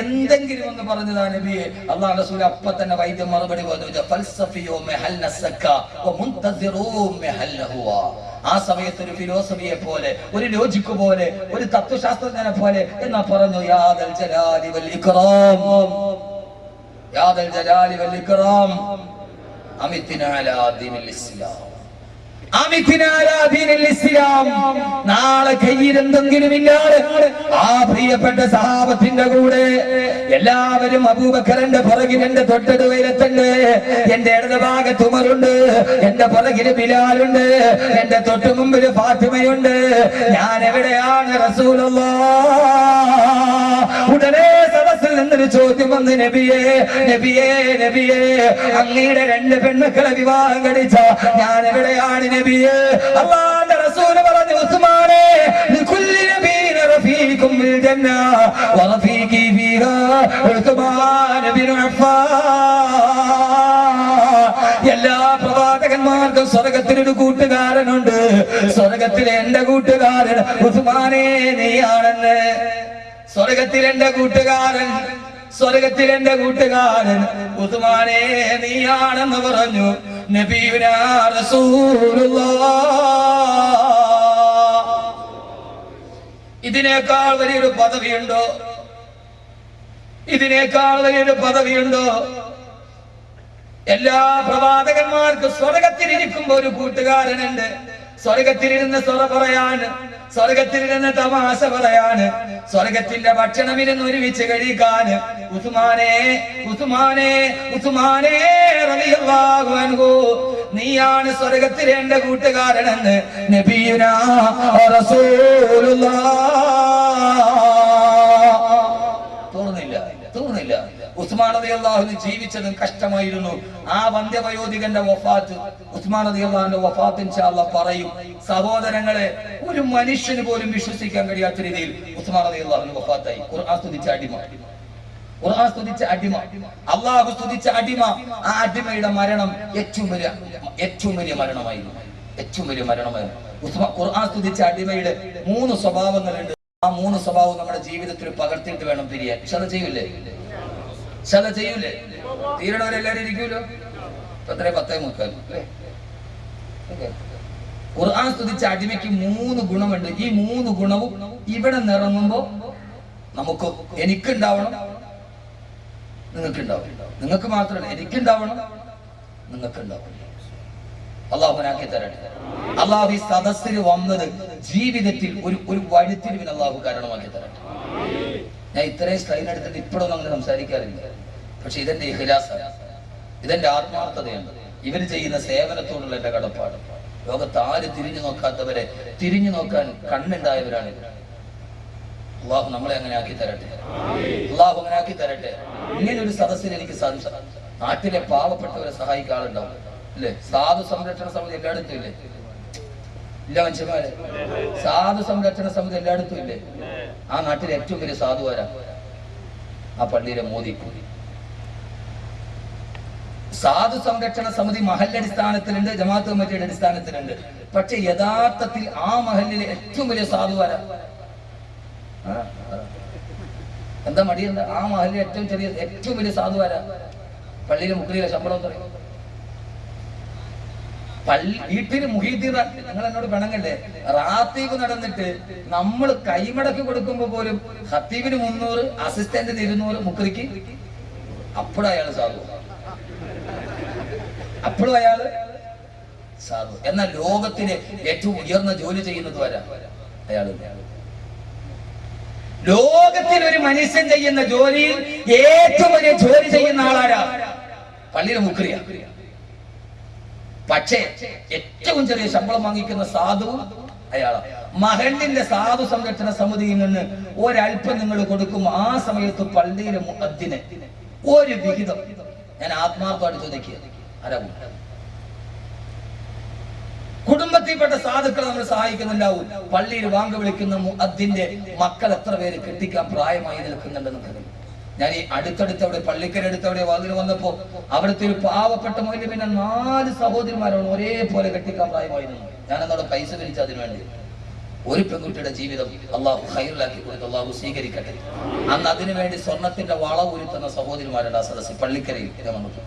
[SPEAKER 1] എന്തെങ്കിലും ഒന്ന് പറഞ്ഞതാ നബിയെ. അള്ളാഹു റസൂൽ അപ്പ തന്നെ വൈദ്യം മറുപടി പറഞ്ഞു, ഫൽസഫിയോ മെഹൽ നസക്ക വ മുൻതസിറൂ മെഹല്ലഹു. ആ സമയത്ത് ഒരു ഫിലോസഫിയെ പോലെ, ഒരു ലോജിക്ക് പോലെ, ഒരു തത്വശാസ്ത്രജ്ഞനെ പോലെ എന്നാ പറഞ്ഞു, യാദൽ ജലാലി വൽ ഇക്റാം, യാദൽ ജലാലി വൽ ഇക്റാം അമിത്നാ അലാ ദീനിൽ ഇസ്ലാം, നാളെ കയ്യിൽ എന്തെങ്കിലും ഇല്ലാതെ ആ പ്രിയപ്പെട്ട സഹാബത്തിന്റെ കൂടെ എല്ലാവരും അബൂബക്കറിന്റെ പുറകിൽ എന്റെ തൊട്ടടുവയിലെത്തണ്ട്, എന്റെ ഇടത് ഭാഗത്ത് ഉമറുണ്ട്, എന്റെ പുറകില് ബിലാലുണ്ട്, എന്റെ തൊട്ടു മുമ്പില് ഫാത്തിമയുണ്ട്. ഞാൻ എവിടെയാണ് റസൂലുള്ളാഹ്? ഉടനെ സദസ്സിൽ നിന്നൊരു ചോദ്യം വന്ന്, നബിയേ നബിയേ നബിയേ, അങ്ങയുടെ 2 പെണ്ണുക്കളെ വിവാഹം കഴിച്ച ഞാൻ എവിടെയാണ് നബിയേ? അല്ലാഹുവിന്റെ റസൂൽ പറഞ്ഞു, ഉസ്മാനേ ലികുല്ലി നബിയിൻ റഫീഖും ഫിൽ ജന്ന വറഫീഖി ഫീഹാ ഉസ്മാൻ ബിൻ അഫ്ഫാൻ. എല്ലാ പ്രവാചകന്മാർക്കും സ്വർഗത്തിൽ ഒരു കൂട്ടുകാരനുണ്ട്, സ്വർഗത്തിലെ എന്റെ കൂട്ടുകാരൻ ഉസ്മാനേ നീയാണെന്ന്. സ്വർഗത്തിൽ എന്റെ കൂട്ടുകാരൻ, സ്വർഗത്തിൽ എന്റെ കൂട്ടുകാരൻ ഉസ്മാനേ നീയാണെന്ന് പറഞ്ഞു നബിയുനാ റസൂലുള്ളാഹ്. ഇതിനേക്കാൾ വലിയൊരു പദവിയുണ്ടോ? ഇതിനേക്കാൾ വലിയൊരു പദവിയുണ്ടോ? എല്ലാ പ്രവാചകന്മാർക്കും സ്വർഗത്തിലിരിക്കുമ്പോ ഒരു കൂട്ടുകാരനുണ്ട്. സ്വർഗത്തിലിരുന്ന് സ്വറ പറയാൻ, സ്വർഗത്തിലിരുന്ന് തമാശ പറയാൻ, സ്വർഗത്തിന്റെ ഭക്ഷണം ഇരുന്ന് ഒരുമിച്ച് കഴിക്കാൻ ഉസ്മാനേ ഉസ്മാനേ ഉസ്മാനേ റളിയല്ലാഹു അൻഹു നീയാണ് സ്വർഗത്തിലെ എന്റെ കൂട്ടുകാരനെന്ന് നബിയുനാ റസൂലുള്ളാഹ്. തോന്നുന്നില്ല ഉസ്മാൻ റളിയല്ലാഹു അൻഹു ജീവിച്ചതും കഷ്ടമായിരുന്നു. ആ വന്ധ്യവയോധികന്റെ വഫാത്ത്, ഉസ്മാൻ റളിയല്ലാഹു അൻഹുവിന്റെ വഫാത്ത് ഇൻഷാ അല്ലാഹ് പറയും. സഹോദരങ്ങളെ, ഒരു മനുഷ്യന് പോലും വിശ്വസിക്കാൻ കഴിയാത്ത രീതിയിൽ ഉസ്മാൻ റളിയല്ലാഹു അൻഹു വഫാത്തായി. ഖുർആൻ സ്തുതിച്ച അടിമ, ഖുർആൻ സ്തുതിച്ച അടിമ, അല്ലാഹു സ്തുതിച്ച അടിമ. ആ അടിമയുടെ മരണം ഏറ്റവും വലിയ മരണമായിരുന്നു, ഏറ്റവും വലിയ മരണമായിരുന്നു. ഖുർആൻ സ്തുതിച്ച അടിമയുടെ 3 സ്വഭാവങ്ങളുണ്ട്. ആ 3 സ്വഭാവം നമ്മുടെ ജീവിതത്തിൽ പകർത്തിയിട്ട് വേണം പിരിയാൻ. ചെയ്യൂലേ? തീരണവരെല്ലാരും ഇരിക്കൂലോ? 10:30 അല്ലേ? ഖുർആൻ സ്തുതിച്ച അടിമയ്ക്ക് 3 ഗുണമുണ്ട്. ഈ 3 ഗുണവും ഇവിടെ നിറങ്ങുമ്പോ നമുക്ക് എനിക്കുണ്ടാവണം, നിങ്ങൾക്കുണ്ടാവും. നിങ്ങൾക്ക് മാത്രമല്ല, എനിക്കുണ്ടാവണം, നിങ്ങൾക്കുണ്ടാവണം. അള്ളാഹുനാക്കി തരട്ടെ. അള്ളാഹു ഈ സദസ്സിൽ വന്നത് ജീവിതത്തിൽ ഒരു വഴിത്തിരിവിന് അള്ളാഹു കാരണമാക്കി തരട്ടെ. ഞാൻ ഇത്രയും സ്ട്രെയിൻ എടുത്തിട്ട് ഇപ്പോഴൊന്നും അങ്ങനെ സംസാരിക്കാറില്ല. പക്ഷെ ഇതെന്റെ ഇഖ്ലാസാണ്, ഇതെന്റെ ആത്മാർത്ഥതയാണ്, ഇവര് ചെയ്യുന്ന സേവനത്തോടുള്ള എന്റെ കടപ്പാട്. ലോകത്ത് ആര് തിരിഞ്ഞു നോക്കാത്തവരെ തിരിഞ്ഞു നോക്കാൻ കണ്ണുണ്ടായവരാണ്. അള്ളാഹു നമ്മളെ അങ്ങനെ ആക്കി തരട്ടെ, അള്ളാഹു അങ്ങനെ ആക്കി തരട്ടെ. ഇങ്ങനെ ഒരു സദസ്സിൽ എനിക്ക് നാട്ടിലെ പാവപ്പെട്ടവരെ സഹായിക്കാൻ ആളുണ്ടാവും അല്ലേ? സാധു സംരക്ഷണ സമിതി എല്ലായിടത്തും ഇല്ലേ? ഇല്ല മനുഷ്യന്മാരെ, സാധു സംരക്ഷണ സമിതി എല്ലായിടത്തും ഇല്ലേ? ആ നാട്ടിലെ ഏറ്റവും വലിയ സാധുവാരാ? ആ പള്ളിയിലെ മോദി. സാധു സംരക്ഷണ സമിതി മഹല്ലടിസ്ഥാനത്തിലുണ്ട്, ജമാഅത്ത് കമ്മിറ്റിയുടെ അടിസ്ഥാനത്തിലുണ്ട്. പക്ഷെ യഥാർത്ഥത്തിൽ ആ മഹല്ലിലെ ഏറ്റവും വലിയ സാധുവാരാ? എന്താ മടിയെന്താ? ആ മഹല്ലിലെ ഏറ്റവും വലിയ സാധുവാരാ? പള്ളിയിലെ മുക്രിയിലെ ശമ്പളം പറയും. വീട്ടില് മുഹീദ്ദീൻ, നിങ്ങൾ എന്നോട് പിണങ്ങല്ലേ? റാത്തീബ് നടന്നിട്ട് നമ്മൾ കൈമടക്കി കൊടുക്കുമ്പോ പോലും ഖത്തീബിന് 300, അസിസ്റ്റന്റിന് 200, മുക്രിക്ക്. അപ്പോഴും അയാള് സാധു, അപ്പോഴും അയാള് സാധു. എന്നാൽ ലോകത്തിലെ ഏറ്റവും ഉയർന്ന ജോലി ചെയ്യുന്നത് വരാ അയാള്. ലോകത്തിൽ ഒരു മനുഷ്യൻ ചെയ്യുന്ന ജോലിയിൽ ഏറ്റവും വലിയ ജോലി ചെയ്യുന്ന ആളാരാ? പള്ളിയിലെ മുക്രിയ. പക്ഷേ ഏറ്റവും ചെറിയ ശമ്പളം വാങ്ങിക്കുന്ന സാധുവും അയാളാണ്. മഹല്ലിന്റെ സാധു സംരക്ഷണ സമിതിയിൽ നിന്ന് ഒരൽപ്പം നിങ്ങൾ കൊടുക്കും. ആ സമയത്ത് പള്ളിയിലെ മുഅദ്ദിന് ഒരു വിഹിതം ഞാൻ ആത്മാർത്ഥമായിട്ട് ചോദിക്കുക, ആരാകും? കുടുംബത്തിൽപ്പെട്ട സാധുക്കളെ നമ്മൾ സഹായിക്കുന്നുണ്ടാവും. പള്ളിയിൽ വാങ്ക് വിളിക്കുന്ന മുഅദ്ദിന്റെ മക്കൾ എത്ര പേര് കെട്ടിക്കാൻ പ്രായമായി നിൽക്കുന്നുണ്ടെന്ന് ഞാൻ ഈ അടുത്തവിടെ പള്ളിക്കരടുത്തവിടെ വാതിൽ വന്നപ്പോ അവിടുത്തെ ഒരു പാവപ്പെട്ട മൊയ്ല് പിന്നെ 4 സഹോദരിമാരാണ് ഒരേപോലെ കെട്ടിക്കാൻ പ്രായമായി നിന്നു. ഞാൻ എന്നോട് പൈസ പിരിച്ചു അതിനു വേണ്ടി. ഒരു പെൺകുട്ടിയുടെ ജീവിതം അള്ളാഹു ഖൈറിലാക്കി കൊടുത്ത് അള്ളാഹു സ്വീകരിക്കട്ടെ. അന്ന് അതിനുവേണ്ടി സ്വർണത്തിന്റെ വള ഉരുത്തുന്ന സഹോദരിമാരുടെ ആ സദസ്സിൽ പള്ളിക്കരയിൽ നമുക്ക്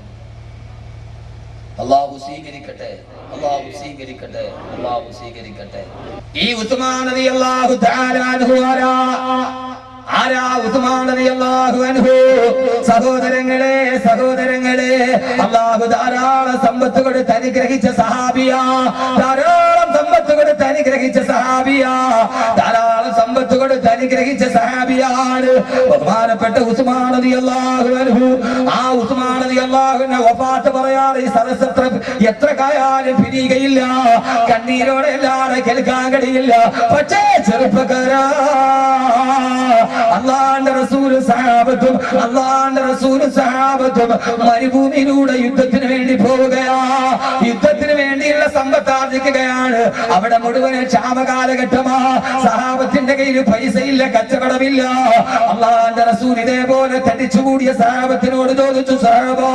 [SPEAKER 1] അള്ളാഹു സ്വീകരിക്കട്ടെ, അള്ളാഹു സ്വീകരിക്കട്ടെ, അള്ളാഹു സ്വീകരിക്കട്ടെ. ഈ ഉസ്മാൻ റളിയല്ലാഹു തആല അൻഹു ആരാ ഉസ്മാൻ റളിയല്ലാഹു അൻഹു? സഹോദരങ്ങളെ അല്ലാഹു ധാരാളം സമ്പത്ത് കൊടുത്ത് അനുഗ്രഹിച്ച സഹാബിയാ, ധാരാളം സമ്പത്ത് കൊടുത്ത് അനുഗ്രഹിച്ച സഹാബിയാ, ധാരാളം സമ്പത്ത് കൊടുത്ത് അനുഗ്രഹിച്ച സഹാബിയാണ് ബഹുമാനപ്പെട്ട ഉസ്മാൻ റളിയല്ലാഹു അൻഹു. ആ ഉസ്മാൻ റളിയല്ലാഹു അൻഹു വഫാത്ത് പറയാതെ ഈ സദസ്സ് എത്ര കായാലും പിരിയുകയില്ല, കണ്ണീരോടെ എല്ലാവരും കേൾക്കാൻ കഴിയില്ല. പക്ഷേ ചെറുപ്പക്കാരാ, അല്ലാഹുവിന്റെ റസൂൽ സഹാബത്തും മരുഭൂമിയിലൂടെ യുദ്ധത്തിന് വേണ്ടി പോവുകയാ, യുദ്ധത്തിന് വേണ്ടിയുള്ള സമ്പത്ത് ആർജിക്കുകയാണ്. അവിടെ മുഴുവൻ ക്ഷാമകാലഘട്ടമാ, സഹാബത്തിന്റെ കയ്യിൽ പൈസയില്ല, കച്ചവടമില്ല. അല്ലാഹുവിന്റെ റസൂൽ ഇതേപോലെ തടിച്ചുകൂടിയ സഹാബത്തിനോട് ചോദിച്ചു, സഹാബാ,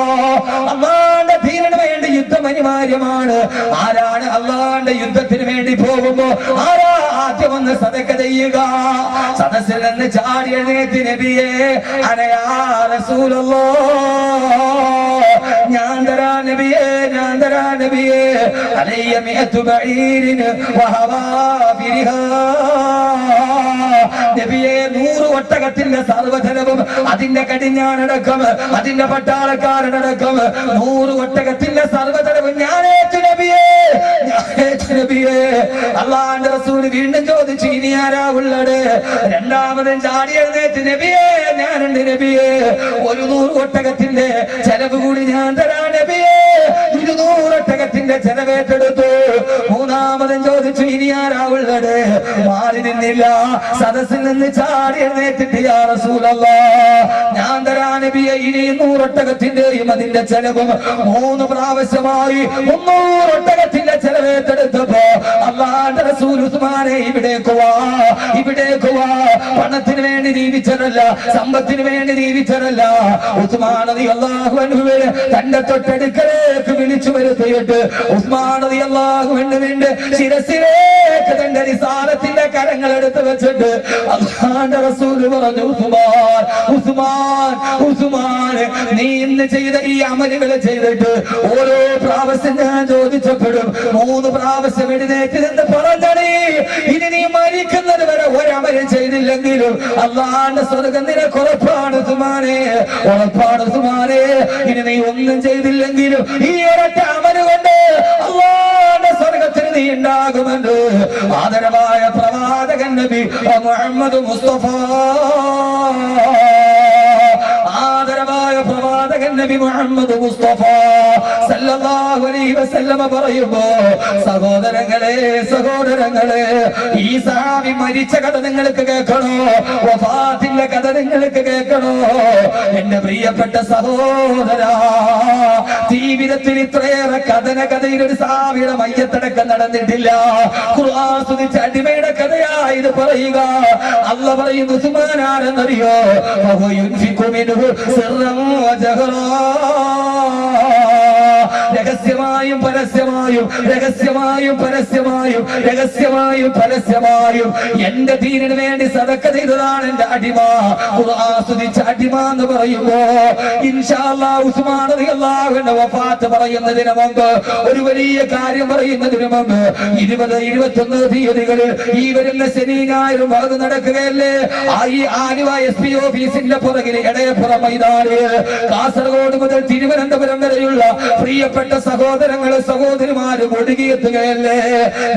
[SPEAKER 1] അല്ലാഹുവിന്റെ ദീനിന് വേണ്ടി യുദ്ധം അനിവാര്യമാണ്. ആരാണ് അല്ലാഹുവിന്റെ യുദ്ധത്തിന് വേണ്ടി പോകുമ്പോ ആരാ ആദ്യം ഒന്ന് സദഖ ചെയ്യുക? സദസ്സിൽ നിന്ന് ചാടി എഴുന്നേറ്റ് നബിയേ, അനയാ റസൂലല്ലാഹ്, ഞാൻ തരാ നബിയേ, ഞാൻ തരാ നബിയേ, അലയ്യ മിഅതു ബഈരിൻ വഹവാഫിരിഹാ, നബിയേ 100 ഒട്ടകത്തിന്റെ സർവ്വധനവും അതിന്റെ കടിഞ്ഞാനടക്കം അതിന്റെ പട്ടാളക്കാരനടക്കം 100 ഒട്ടകത്തിന്റെ സർവ്വധനവും ഞാനേറ്റു നബിയേ, ഞാനേറ്റു നബിയേ. അല്ലാഹുവിന്റെ റസൂൽ വീണ്ടും ചോദിച്ചു, ഇനി ആരാ ഉള്ളത്? രണ്ടാമതും ചാടി എഴുന്നേറ്റ് നബിയേ, ഞാനുണ്ട് നബിയേ, 100 ഒട്ടകത്തിന്റെ ചെലവ് കൂടി ഞാൻ തരാ നബിയേ. 200 ഒട്ടകത്തിന്റെ ചെലവേറ്റെടുത്തു. മൂന്നാമതും ചോദിച്ചു, ഇനി ആരാ ഉള്ളത്? മാറി നിന്നില്ല, സദസ്സിൽ നിന്ന് ചാടി എഴുന്നേറ്റിട്ട്, യാ റസൂലല്ലാഹ്, ഞാൻ തരാ നബിയേ, ഇനി 100 ഒട്ടകത്തിന്റെയും അതിന്റെ ചെലവും 3 പ്രാവശ്യമായി 300 ഒട്ടകത്തിന്റെ ചെലവേറ്റെടുത്തപ്പോ അല്ലാഹുവിന്റെ റസൂൽ ഉസ്മാനെ, ഇവിടേക്ക് വാ, ഇവിടേക്ക് വാ. പണത്തിന് വേണ്ടി ജീവിച്ചതല്ല, സമ്പത്തിന് വേണ്ടി ജീവിച്ചതല്ല. ഉസ്മാൻ റളിയല്ലാഹു അൻഹു തന്റെ തൊട്ടടുക്കലേക്ക് വിളിച്ചു വരുത്തിയിട്ട് ഉസ്മാൻ റളിയല്ലാഹു അൻഹുവിന്റെ ശിരസിലേക്ക് തന്റെ റിസാലത്തിന്റെ കരങ്ങൾ എടുത്ത് വെച്ചിട്ട് അല്ലാഹുവിന്റെ റസൂൽ പറഞ്ഞു, ഉസ്മാൻ, ഉസ്മാൻ, ഉസ്മാൻ, നീ ഇന്ന് ചെയ്ത ഈ അമലുകൾ ചെയ്തിട്ട് ഓരോ പ്രാവശ്യം ഞാൻ ചോദിച്ചപ്പോഴും 3 പ്രാവശ്യം എഴുന്നേറ്റ് നിന്ന് പറഞ്ഞടി, ഇനി നീ മരിക്കുന്നത് വരെ ഒരമലും ചെയ്തില്ലെങ്കിലും അല്ലാഹുവിന്റെ സ്വർഗ്ഗം നിനക്ക് ഉറപ്പാണ് ഉസ്മാനെ, ഉറപ്പാണ് ഉസ്മാനെ. ഇനി നീ ഒന്നും ചെയ്തില്ലെങ്കിലും ഈ ഒരൊറ്റ അമല് കൊണ്ട് അല്ലാഹുവിന്റെ സ്വർഗ്ഗത്തിൽ നീ ഉണ്ടാകുമെന്ന് ആദരവായ പ്രവാചകൻ നബി മുഹമ്മദ് മുസ്തഫ, ആദരവായ പ്രവാചകൻ നബി മുഹമ്മദ് മുസ്തഫ സല്ലല്ലാഹു അലൈഹി വസല്ലമ പറയുമ്പോ, സഹോദരങ്ങളെ, ഈ സഹാബി മരിച്ച കഥ നിങ്ങൾക്ക് കേൾക്കണോ? വഫാത്തിന്റെ കഥ നിങ്ങൾക്ക് കേൾക്കണോ? എന്റെ പ്രിയപ്പെട്ട സഹോദരാ, ജീവിതത്തിൽ ഇത്രയേറെ കഥയിൽ ഒരു സഹാബിയുടെ മയ്യത്തടക്കം നടന്നിട്ടില്ല. ഖുർആൻ സ്തുതിച്ച അടിമയുടെ കഥയാ ഇത് പറയുക. അല്ലാഹു പറയുന്നു, ഉസ്മാൻ ആരെന്നറിയോ? രഹസ്യമായും പരസ്യമായും, രഹസ്യമായും പരസ്യമായും, രഹസ്യമായും പരസ്യമായും എന്റെ ദീനിന് വേണ്ടി സദഖ ചെയ്തതാണ് എന്റെ അടിമ. ഖുർആൻ സ്തുതിച്ച അടിമ എന്ന് പറയുമ്പോ ഇൻഷാ അല്ലാഹ് ഉസ്മാൻ റളിയല്ലാഹു അൻഹു വഫാത്ത് പറയുന്നതിന് മുമ്പ്, ഒരു വലിയ കാര്യം പറയുന്നതിന് മുമ്പ് 20-21 തീയതികളിൽ ഈ വരുന്ന ശനി ഞായറും അത് നടക്കുകയല്ലേ? ഈ ആലുവ SP ഓഫീസിന്റെ പുറകിൽ എടയപ്പുറം മൈതാനിൽ കാസർഗോഡ് മുതൽ തിരുവനന്തപുരം വരെയുള്ള പ്രിയപ്പെട്ട സഹോദരങ്ങളെ സഹോദരിമാരും ഒഴുകിയെത്തുകയല്ലേ?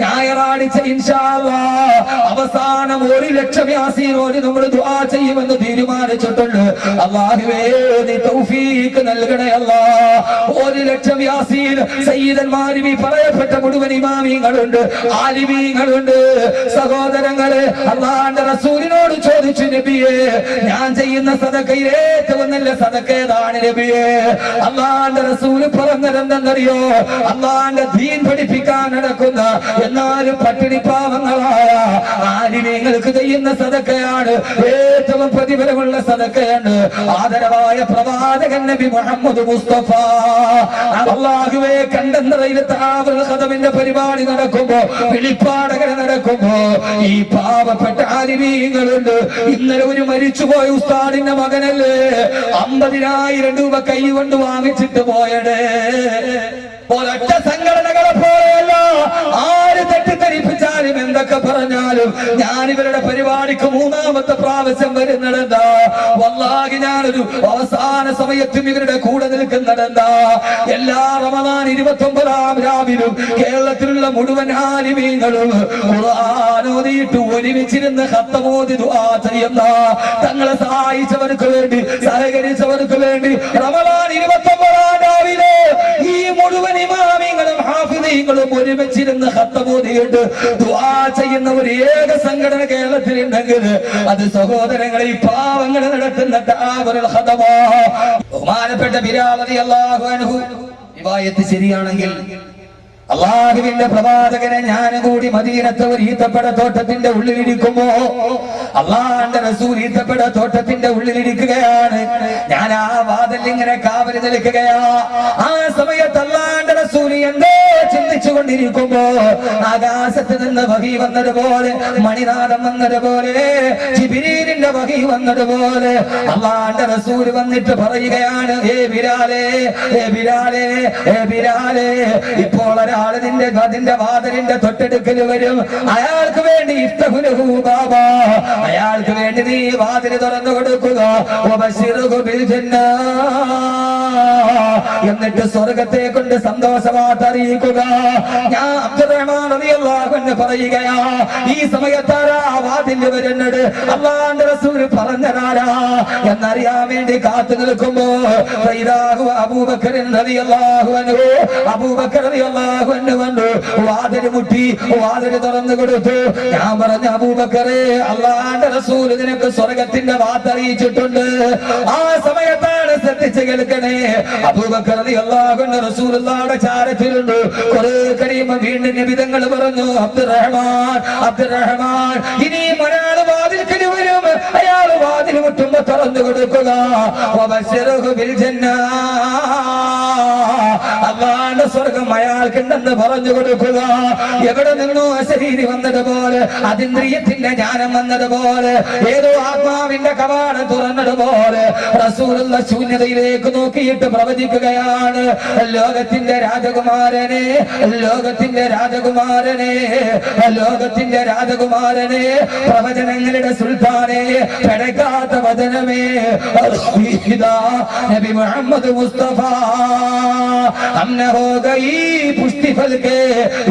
[SPEAKER 1] ഞായറാഴ്ച ഇൻഷാ അല്ലാഹ് അവസാനം 1 ലക്ഷം യാസീനോട് നമ്മൾ ദുആ ചെയ്യുമെന്ന് തീരുമാനിച്ചിട്ടുണ്ട്. അല്ലാഹുവേ, നീ തൗഫീഖ് നൽകണേ അല്ലാഹ്. 1 ലക്ഷം യാസീൻ സയ്യിദന്മാരും ഈ പറയപ്പെട്ട മുഴുവൻ ഇമാമിങ്ങളുണ്ട്, ആലിമീങ്ങളുണ്ട്. സഹോദരങ്ങളെ, അല്ലാഹുവിന്റെ റസൂലിനോട് ചോദിച്ചു, നബിയേ, ഞാൻ ചെയ്യുന്ന സദഖയിൽ ഏറ്റവും നല്ല സദഖ ഏതാണ് നബിയേ? അല്ലാഹുവിന്റെ റസൂൽ പറഞ്ഞതെന്തെന്നറിയോ? അറിയോ? അള്ളാന്റെ ദീൻ പഠിപ്പിക്കാൻ നടക്കുന്ന എന്നാലും പട്ടിണി പാവങ്ങളായ ആലിമീങ്ങൾക്ക് ചെയ്യുന്ന സദക്കയാണ് ഏറ്റവും പ്രതിഫലമുള്ള സദക്കയാണ്. ആദരവായ പ്രവാചകൻ നബി മുഹമ്മദ് മുസ്തഫ അല്ലാഹുവേ കണ്ടെന്നറയിൽ താവൽ ഖദമിന്റെ പരിപാടി നടക്കുമ്പോ, വെളിപ്പാടകര നടക്കുമ്പോ ഈ പാവപ്പെട്ട ആലിമീങ്ങളുണ്ട്. ഇന്നലെ ഒരു മരിച്ചുപോയ ഉസ്താദിന്റെ മകനല്ലേ 50,000 രൂപ കൈ കൊണ്ട് വാങ്ങിച്ചിട്ട് പോയടേ. ഒരൊറ്റ സംഘടനകളെ പോലെയല്ല, ആര് തെറ്റിദ്ധരിപ്പിച്ചാലും എന്തൊക്കെ പറഞ്ഞാലും ഞാൻ ഇവരുടെ പരിപാടിക്ക് 3ാമത്തെ പ്രാവശ്യം വരുന്നതെന്താ? വല്ലാഹി ഞാനൊരു അവസാന സമയത്തും ഇവരുടെ കൂടെ നിൽക്കുന്നതെന്താ? എല്ലാ റമദാൻ 29ാം രാവിലും കേരളത്തിലുള്ള മുഴുവൻ ആലിമീങ്ങളും ഖുർആൻ ഓതിയിട്ട് ഒരുമിച്ചിരുന്ന് ഖത്തമോദി ദുആ ചെയ്യുന്ന, തങ്ങളെ സഹായിച്ചവർക്ക് വേണ്ടി സഹകരിച്ചവർക്ക് വേണ്ടി റമദാൻ 29ാം രാവിലെ ഈ മുഴുവൻ ഇമാമിങ്ങളും ഹാഫിദീങ്ങളും ഒരുമിച്ചിരുന്ന് ഖത്തമോദിയിട്ട് ദുആ ചെയ്യുന്ന ഒരു ഏക സംഘടന കേരളത്തിലുണ്ടെങ്കിൽ അത് സഹോദരങ്ങളെ ഈ പാവങ്ങളെ നടത്തുന്ന ദഅവത്തുൽ ഖദമ. ബഹുമാനപ്പെട്ട ബിലാൽ റളിയല്ലാഹു അൻഹു റിവായത്ത് ശരിയാണെങ്കിൽ അള്ളാഹുവിന്റെ പ്രവാചകനെ ഞാനും കൂടി മദീനത്തെ ഒരു ഈത്തപ്പഴ തോട്ടത്തിന്റെ ഉള്ളിലിരിക്കുമ്പോ അള്ളാഹുവിന്റെ റസൂൽ ഈത്തപ്പഴ തോട്ടത്തിന്റെ ഉള്ളിലിരിക്കുകയാണ്. ഞാൻ ആ വാതിൽ ഇങ്ങനെ കാവല് നിൽക്കുകയാ. ആ സമയത്ത് അള്ളാഹുവിന്റെ റസൂൽ എന്തോ ചിന്തിച്ചു കൊണ്ടിരിക്കുമ്പോ ആകാശത്ത് നിന്ന് വഹി വന്നതുപോലെ, മണിനാദം വന്നതുപോലെ, ജിബ്രീലിന്റെ വഹി വന്നതുപോലെ അള്ളാഹുവിന്റെ റസൂൽ വന്നിട്ട് പറയുകയാണ്, ഏ ബിലാലേ, ഏ ബിലാലേ, ഏ ബിലാലേ, ഇപ്പോൾ അതിന്റെ വാതിലിന്റെ തൊട്ടടുക്കൽ വരും. അയാൾക്ക് വേണ്ടി ഇഫ്തഹുലഹു ബാബ, അയാൾക്ക് വേണ്ടി നീ വാതില് തുറന്നു കൊടുക്കുക. വബശ്ശിറുഹു ബിൽ ജന്ന, എന്നിട്ട് സ്വർഗത്തെ കൊണ്ട് സന്തോഷമായിട്ട് അറിയിക്കുക. ഞാൻ അബ്ദുറഹ്മാൻ റളിയല്ലാഹു അൻഹു പറയുകയാ, ഈ സമയത്താരാ വാതില് വരുന്നത്? അല്ലാഹുവിന്റെ റസൂൽ പറഞ്ഞതാരാ എന്നറിയാൻ വേണ്ടി കാത്തു നിൽക്കുമ്പോ അബൂബക്കർ റളിയല്ലാഹു അൻഹു, അബൂബക്കർ റളിയല്ലാഹു അൻഹു വാതില് മുട്ടി, വാതില് തുറന്നു കൊടുത്തു. ഞാൻ പറഞ്ഞു, അബൂബക്കറേ, അല്ലാഹുവിന്റെ റസൂൽ നിനക്ക് സ്വർഗത്തിന്റെ വാർത്തറിയിച്ചിട്ടുണ്ട്. ആ സമയത്താണ് ശ്രദ്ധിച്ച് കേൾക്കണേ. അബൂബക്കർ റളിയല്ലാഹു അൻഹു റസൂലുള്ളാഹിയുടെ ചാരത്തിലുണ്ട്. കുറെ കഴിയുമ്പോൾ വീണ്ടും നബിതങ്ങൾ പറഞ്ഞു, അബ്ദുറഹ്മാൻ, അബ്ദുറഹ്മാൻ, ഇനിയും ഒരാൾ വാതിൽക്കൽ വരും. അയാൾ വാതിൽ മുട്ടുമ്പോ തുറന്നു കൊടുക്കുക. വബശ്ശിറുഹു ബിൽ ജന്ന, അല്ലാഹുവിന്റെ സ്വർഗം അയാൾക്കുണ്ടെന്ന് പറഞ്ഞു കൊടുക്കുക. എവിടെ നിന്നോ അശരീരി വന്നതുപോലെ, അതിന്ദ്രിയത്തിന്റെ ജ്ഞാനം വന്നതുപോലെ, ഏതോ ആത്മാവിന്റെ കവാടം തുറന്നതുപോലെ റസൂലുള്ള ശൂന്യതയിലേക്ക് നോക്കിയിട്ട് പ്രവചിക്കുകയാണ്, ലോകത്തിന്റെ രാജകുമാരനെ, ലോകത്തിന്റെ രാജകുമാരനെ, ലോകത്തിന്റെ രാജകുമാരനെ, പ്രവചനങ്ങളുടെ സുൽത്താനെ, പിഴക്കാത്ത വചനമേ, നബി മുഹമ്മദ് മുസ്തഫ हमने हो गई पुष्टि फल के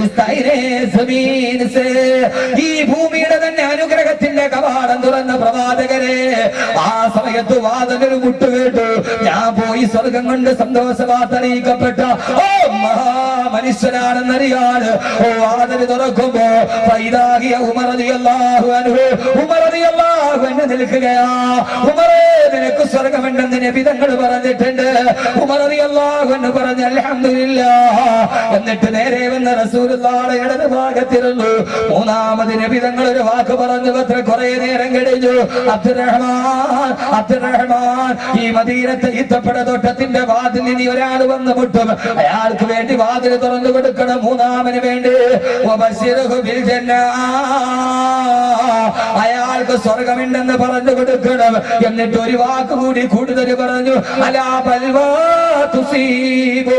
[SPEAKER 1] इस ताइरे जमीन से. ഈ ഭൂമിയുടെ തന്നെ അനുഗ്രഹത്തിന്റെ കവാടം തുറന്ന പ്രവാചകരെ, ആ സമയത്ത് വാതിലൊരു മുട്ടുകേട്ടു. ഞാൻ പോയി സ്വർഗം കൊണ്ട് സന്തോഷവാർത്തറിയിക്കപ്പെട്ട ഓ മഹാമനുഷ്യനാണെന്നറിയാണ്. ഓ വാതില് തുറക്കുമ്പോ ഫൈദാഹിയ ഉമർ റളിയല്ലാഹു അൻഹു, ഉമർ റളിയല്ലാഹു അൻഹു നിൽക്കുകയാ. ഉമറേ, നിനക്ക് സ്വർഗമുണ്ടെന്ന് നബി തങ്ങൾ പറഞ്ഞിട്ടുണ്ട്. ഉമർ റളിയല്ലാഹു അൻഹു പറഞ്ഞു, അൽഹംദുലില്ലാഹ്. എന്നിട്ട് നേരെ വന്ന റസൂലുള്ളാഹിയുടെ ഇടത് ഭാഗത്തിരുന്നു. മൂന്നാമത് നബി തങ്ങൾ ഒരു വാക്ക് പറഞ്ഞു. അത്ര കുറെ നേരം കഴിഞ്ഞു. അബ്ദുറഹ്മാൻ, അബ്ദുറഹ്മാൻ, ഈ മദീനത്തെ ഈത്തപ്പഴ തോട്ടത്തിന്റെ വാതിൽ ഇനി ഒരാൾ വന്ന് മുട്ടും. അയാൾക്ക് വേണ്ടി വാതിൽ തുറന്നു കൊടുക്കണം. മൂന്നാമന് വേണ്ടി വബശ്ശിറുഹു ബിൽ ജന്ന, അയാൾക്ക് സ്വർഗമുണ്ടെന്ന് പറഞ്ഞു കൊടുക്കണം. എന്നിട്ട് ഒരു വാക്ക് കൂടി കൂടുതൽ പറഞ്ഞു, അലാ ബൽവാ തുസീബു,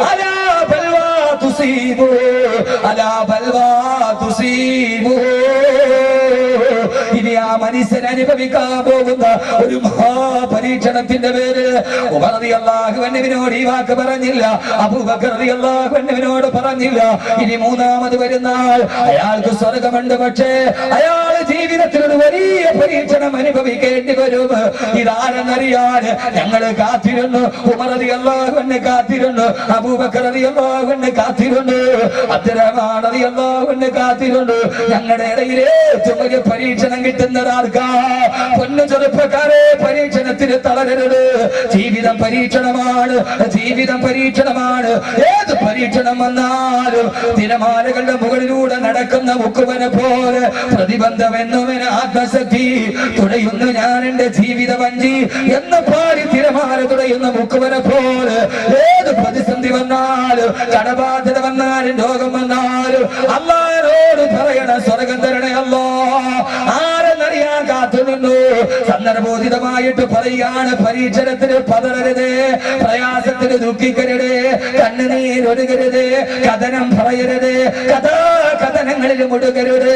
[SPEAKER 1] അലാ ബൽവാ തുസീബു, അലാ ബൽവാ തുസീബു. ഇനി ആ മനുഷ്യൻ അനുഭവിക്കാൻ പോകുന്ന ഒരു മഹാപരീക്ഷണത്തിന്റെ പേര് ഉമർ റളിയല്ലാഹു അൻഹുവിനോട് ഈ വാക്ക് പറഞ്ഞില്ല, അബൂബക്കർ റളിയല്ലാഹു അൻഹുവിനോട് പറഞ്ഞില്ല. ഇനി മൂന്നാമത് വരുന്ന ആൾ, അയാൾക്ക് സ്വർഗമുണ്ട്, പക്ഷേ അയാൾ ജീവിതത്തിൽ ഒരു വലിയ പരീക്ഷണം അനുഭവിക്കേണ്ടി വരും. ഇതാരെന്നറിയാൻ ഞങ്ങൾ കാത്തിരുന്നു. ഉമർ റളിയല്ലാഹു അൻഹു കാത്തിരുന്നു, അബൂബക്കർ റളിയല്ലാഹു അൻഹു കാത്തിരുന്നു, അബ്ദുറഹ്മാൻ റളിയല്ലാഹു അൻഹു കാത്തിരുന്നു. ഞങ്ങളുടെ ഇടയിൽ ഏറ്റവും വലിയ പരീക്ഷണം കിട്ടുന്നതാർക്കാ? പൊന്നു ചെറുപ്പക്കാരെ, പരീക്ഷണത്തിന് തളരരുത്. ജീവിതം പരീക്ഷണമാണ്, ജീവിതം പരീക്ഷണമാണ്. ഏത് പരീക്ഷണം വന്നാലും തിരമാലകളുടെ മുകളിലൂടെ നടക്കുന്ന മുക്കുവനെ പോലെ പ്രതിബന്ധമെന്നുവന് ആത്മശക്തി തുഴയുന്നു ഞാൻ എന്റെ ജീവിത വഞ്ചി എന്ന് പാടി തിരമാല തുഴയുന്ന മുക്കുവനെ പോലെ ഏത് പ്രതിസന്ധി വന്നാലും, കടബാധ്യത വന്നാലും, രോഗം വന്നാലും അല്ലാഹുവോട് പറയണ സ്വർഗ്ഗം തരണേ അല്ലാ. ആരെന്നറിയാൻ കാത്തു നിന്നു സന്ദർഭോചിതമായിട്ട് പറയുകയാണ്, പരീക്ഷണത്തിന് പതറരുത്, പ്രയാസത്തിന് ദുഃഖിക്കരുത്, കണ്ണുനീരൊഴുകരുത്, കഥനം പറയരുത്, കഥനങ്ങളിൽ മുഴുകരുത്.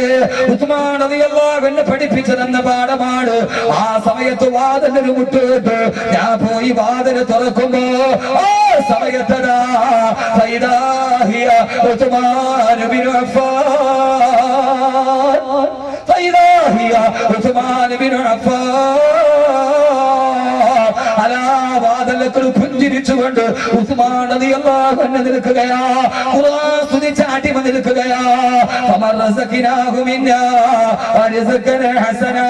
[SPEAKER 1] ഉസ്മാൻ റളിയല്ലാഹു അൻഹു പഠിപ്പിച്ചു തന്ന പാഠമാണ്. ആ സമയത്ത് വാതിലൊരു മുട്ടുകെട്ട്, ഞാൻ പോയി വാതിൽ തുറക്കുമ്പോ ആ സമയത്തതാ ഫൈദാഹിയ ഉസ്മാൻ ബിൻ അഫ്ഫാൻ, ഫൈദാഹിയ ഉസ്മാൻ ബിൻ അഫ്ഫാൻ. അലാവാദലക്കള് പുഞ്ചിരിച്ചുകൊണ്ട് ഉസ്മാൻ റളിയല്ലാഹു അൻഹു നിൽക്കുകയാ, ഖുർആൻ സ്തുതിച്ച് അടിമ നിൽക്കുകയാ. ഫമർ റസഖനാഹു മിന്നാ റിസ്ഖൻ ഹസനാ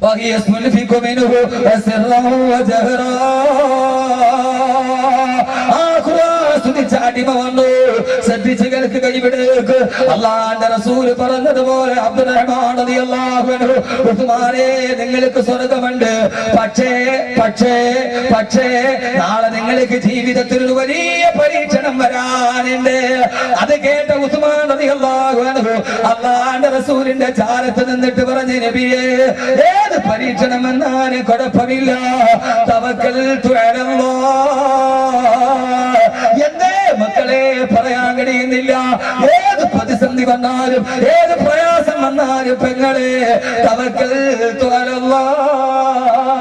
[SPEAKER 1] وهي يسلك منه سرا وجهرا. അടിമ വന്നു, ശ്രദ്ധിച്ച് കേൾക്കുക. ഇവിടേക്ക് അല്ലാഹുവിന്റെ റസൂൽ പറഞ്ഞതുപോലെ അബ്ദുറഹ്മാൻ റളിയല്ലാഹു അൻഹു, ഉസ്മാനേ നിങ്ങൾക്ക് സ്വർഗ്ഗമുണ്ട്, പക്ഷേ പക്ഷേ പക്ഷേ നാളെ നിങ്ങൾക്ക് ജീവിതത്തിൽ ഒരു വലിയ പരീക്ഷണം വരാനുണ്ട്. അത് കേട്ട ഉസ്മാൻ റളിയല്ലാഹു അൻഹു അല്ലാഹുവിന്റെ റസൂലിന്റെ ചാരത്ത് നിന്നിട്ട് പറഞ്ഞു, നബിയേ ഏത് പരീക്ഷണം വന്നാലും കുഴപ്പമില്ല, തവക്കൽതു അലല്ലാഹ്. എന്തേ മക്കളെ പറയാൻ കഴിയുന്നില്ല? ഏത് പ്രതിസന്ധി വന്നാലും, ഏത് പ്രയാസം വന്നാലും പെങ്ങളെ തവക്കൽതു അലല്ലാഹ്.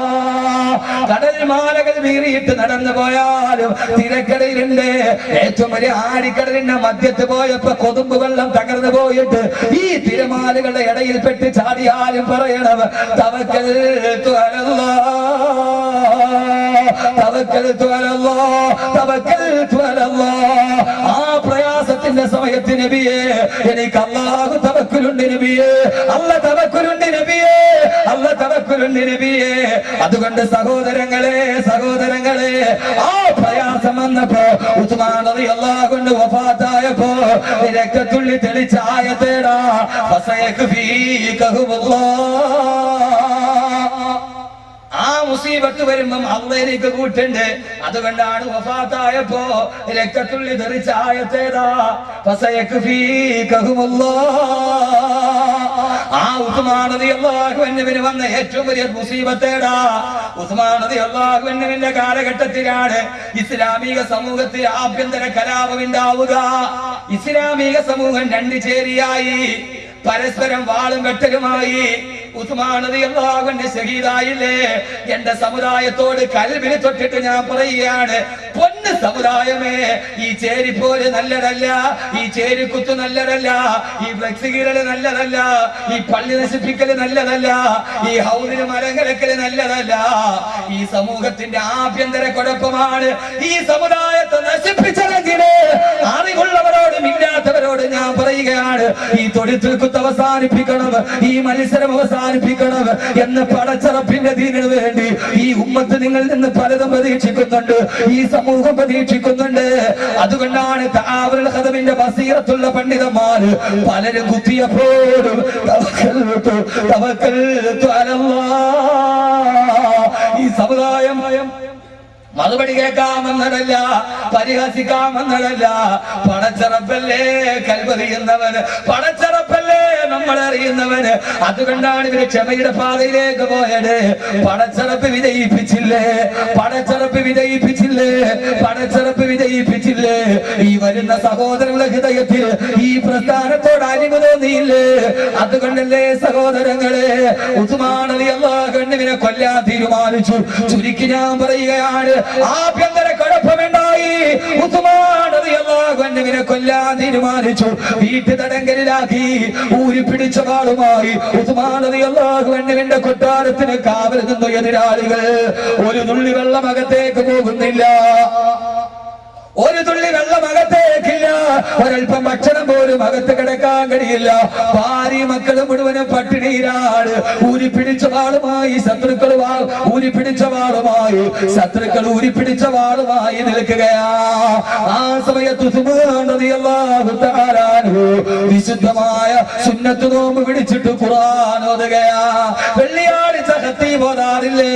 [SPEAKER 1] കടൽ മാലകൾ വീറിയിട്ട് നടന്നു പോയാലും തിരക്കടയിലുണ്ട്. ഏറ്റവും വലിയ ആടിക്കടലിന്റെ മധ്യത്ത് പോയപ്പോ കൊതുമ്പ് വെള്ളം തകർന്നു പോയിട്ട് ഈ തിരമാലകളുടെ ഇടയിൽ പെട്ട് ചാടിയാലും പറയണം തവക്കൽതു അലല്ലാഹ്, തവക്കൽതു അലല്ലാഹ്, തവക്കൽതു അലല്ലാഹ്. ആ പ്രയാസത്തിന്റെ സമയത്ത് നബിയേ എനിക്ക് അല്ലാഹു തവക്കുലുണ്ട് നബിയേ, അല്ലാഹ് തവക്കുലുണ്ട് നബിയേ, അല്ലാഹ് തവക്കുലുണ്ട് നബിയേ. അതുകൊണ്ട് സഹോദരങ്ങളെ, സഹോദരങ്ങളെ, ആ പ്രയാസം വന്നപ്പോ ഉസ്മാൻ റളിയല്ലാഹു അൻഹു വഫാത്തായപ്പോ രക്തത്തുള്ളി തെളിച്ച ആയത്തേടാ ആ മുസീബത്ത് വരുമ്പം അള്ളാഹ് എനിക്ക് കൂട്ടുണ്ട്. അതുകൊണ്ടാണ് വഫാത്തായപ്പോ രക്തത്തുള്ളി തെറിച്ച ആയത്തേതാ ആ ഉസ്മാൻ റളിയല്ലാഹു അൻഹുവിന് വന്ന ഏറ്റവും വലിയ മുസീബത്തേടാ. ഉസ്മാൻ റളിയല്ലാഹു അൻഹുവിന്റെ കാലഘട്ടത്തിലാണ് ഇസ്ലാമിക സമൂഹത്തിൽ ആഭ്യന്തര കലാപം ഉണ്ടാവുക. ഇസ്ലാമിക സമൂഹം രണ്ട് ചേരിയായി, പരസ്പരം വാളും വെട്ടലുമായി. ഉസ്മാൻ റളിയല്ലാഹു അൻഹു ശഹീദായില്ലേ? എന്റെ സമുദായത്തോട് കൽബിൽ തൊട്ടിട്ട് ഞാൻ പറയുകയാണ്, പൊന്ന് സമുദായമേ, ഈ ചേരിപ്പോര് നല്ലതല്ല, ഈ ചേരിക്കുത്ത് നല്ലതല്ല, ഈ ഫ്ലെക്സ് കീറല് നല്ലതല്ല, ഈ പള്ളി നശിപ്പിക്കല് നല്ലതല്ല, ഈ ഹൗദിന് മരം കലക്കല് നല്ലതല്ല. ഈ സമൂഹത്തിന്റെ ആഭ്യന്തര കുഴപ്പമാണ് ഈ സമുദായത്തെ നശിപ്പിച്ചതെങ്കില് അറിവുള്ളവരോടും ഇല്ലാത്തവരോട് ഞാൻ പറയുകയാണ്, ഈ തൊഴിൽക്കുത്ത് അവസാനിപ്പിക്കണം, ഈ മത്സരം അവസാനിപ്പിക്കണം എന്ന് പടച്ചറപ്പിന്റെ ദീനിന് വേണ്ടി ഈ ഉമ്മത്ത് നിങ്ങളിൽ നിന്ന് പലതും പ്രതീക്ഷിക്കുന്നുണ്ട്, ഈ സമൂഹം പ്രതീക്ഷിക്കുന്നുണ്ട്. അതുകൊണ്ടാണ് തആവറുൽ ഖദമിന്റെ ബസീറത്തുള്ള പണ്ഡിതന്മാര് പലരും കുത്തിയപ്പോഴും തവക്കൽതു അലല്ലാഹ്. ഈ സമുദായം മറുപടി കേൾക്കാമെന്നതല്ല, പരിഹസിക്കാമെന്നതല്ല, പടച്ചറപ്പല്ലേ കൽവറിയുന്നവന്, പടച്ചറപ്പല്ലേ നമ്മളറിയുന്നവന്. അതുകൊണ്ടാണ് ഇവര് ക്ഷമയുടെ പാതയിലേക്ക് പോയത്. പടച്ചറപ്പ് വിജയിപ്പിച്ചില്ലേ, പടച്ചറപ്പ് വിജയിപ്പിച്ചില്ലേ, പടച്ചറപ്പ് വിജയിപ്പിച്ചില്ലേ? ഈ വരുന്ന സഹോദരങ്ങളുടെ ഹൃദയത്തിൽ ഈ പ്രസ്ഥാനത്തോട് അലിവ് തോന്നിയില്ലേ? അതുകൊണ്ടല്ലേ സഹോദരങ്ങളെ ഉസ്മാൻ റളിയല്ലാഹു അൻഹുവിനെ കൊല്ലാൻ തീരുമാനിച്ചു. ചുരുക്കി ഞാൻ പറയുകയാണ്, ആഭ്യന്തര കുഴപ്പമുണ്ടായി, ഉസ്മാൻ റളിയല്ലാഹു അൻഹുവിനെ കൊല്ലാൻ തീരുമാനിച്ചു. വീട്ടു തടങ്കലിലാക്കി ഊരി പിടിച്ച വാളുമായി ഉസ്മാൻ റളിയല്ലാഹു അൻഹുവിന്റെ കൊട്ടാരത്തിന് കാവൽ നിന്നു എതിരാളികൾ. ഒരു തുള്ളി വെള്ളം അകത്തേക്ക് പോകുന്നില്ല, ഒരു തുള്ളി വെള്ളം അകത്തേക്കില്ല, ഒരൽപ്പം ഭക്ഷണം പോലും അകത്ത് കിടക്കാൻ കഴിയില്ല. ഭാര്യ മക്കള് മുഴുവനും പട്ടിണിയിലാണ്. ഊരിപ്പിടിച്ച വാളുമായി ശത്രുക്കൾ ഊരിപ്പിടിച്ച വാളുമായി നിൽക്കുകയാ. ആ സമയത്ത് വിശുദ്ധമായ സുന്നത്ത് നോമ്പ് പിടിച്ചിട്ട് ഖുർആൻ ഓതുകയാ. വെള്ളിയാഴ്ച ഖതീബ് ഓതാറില്ലേ?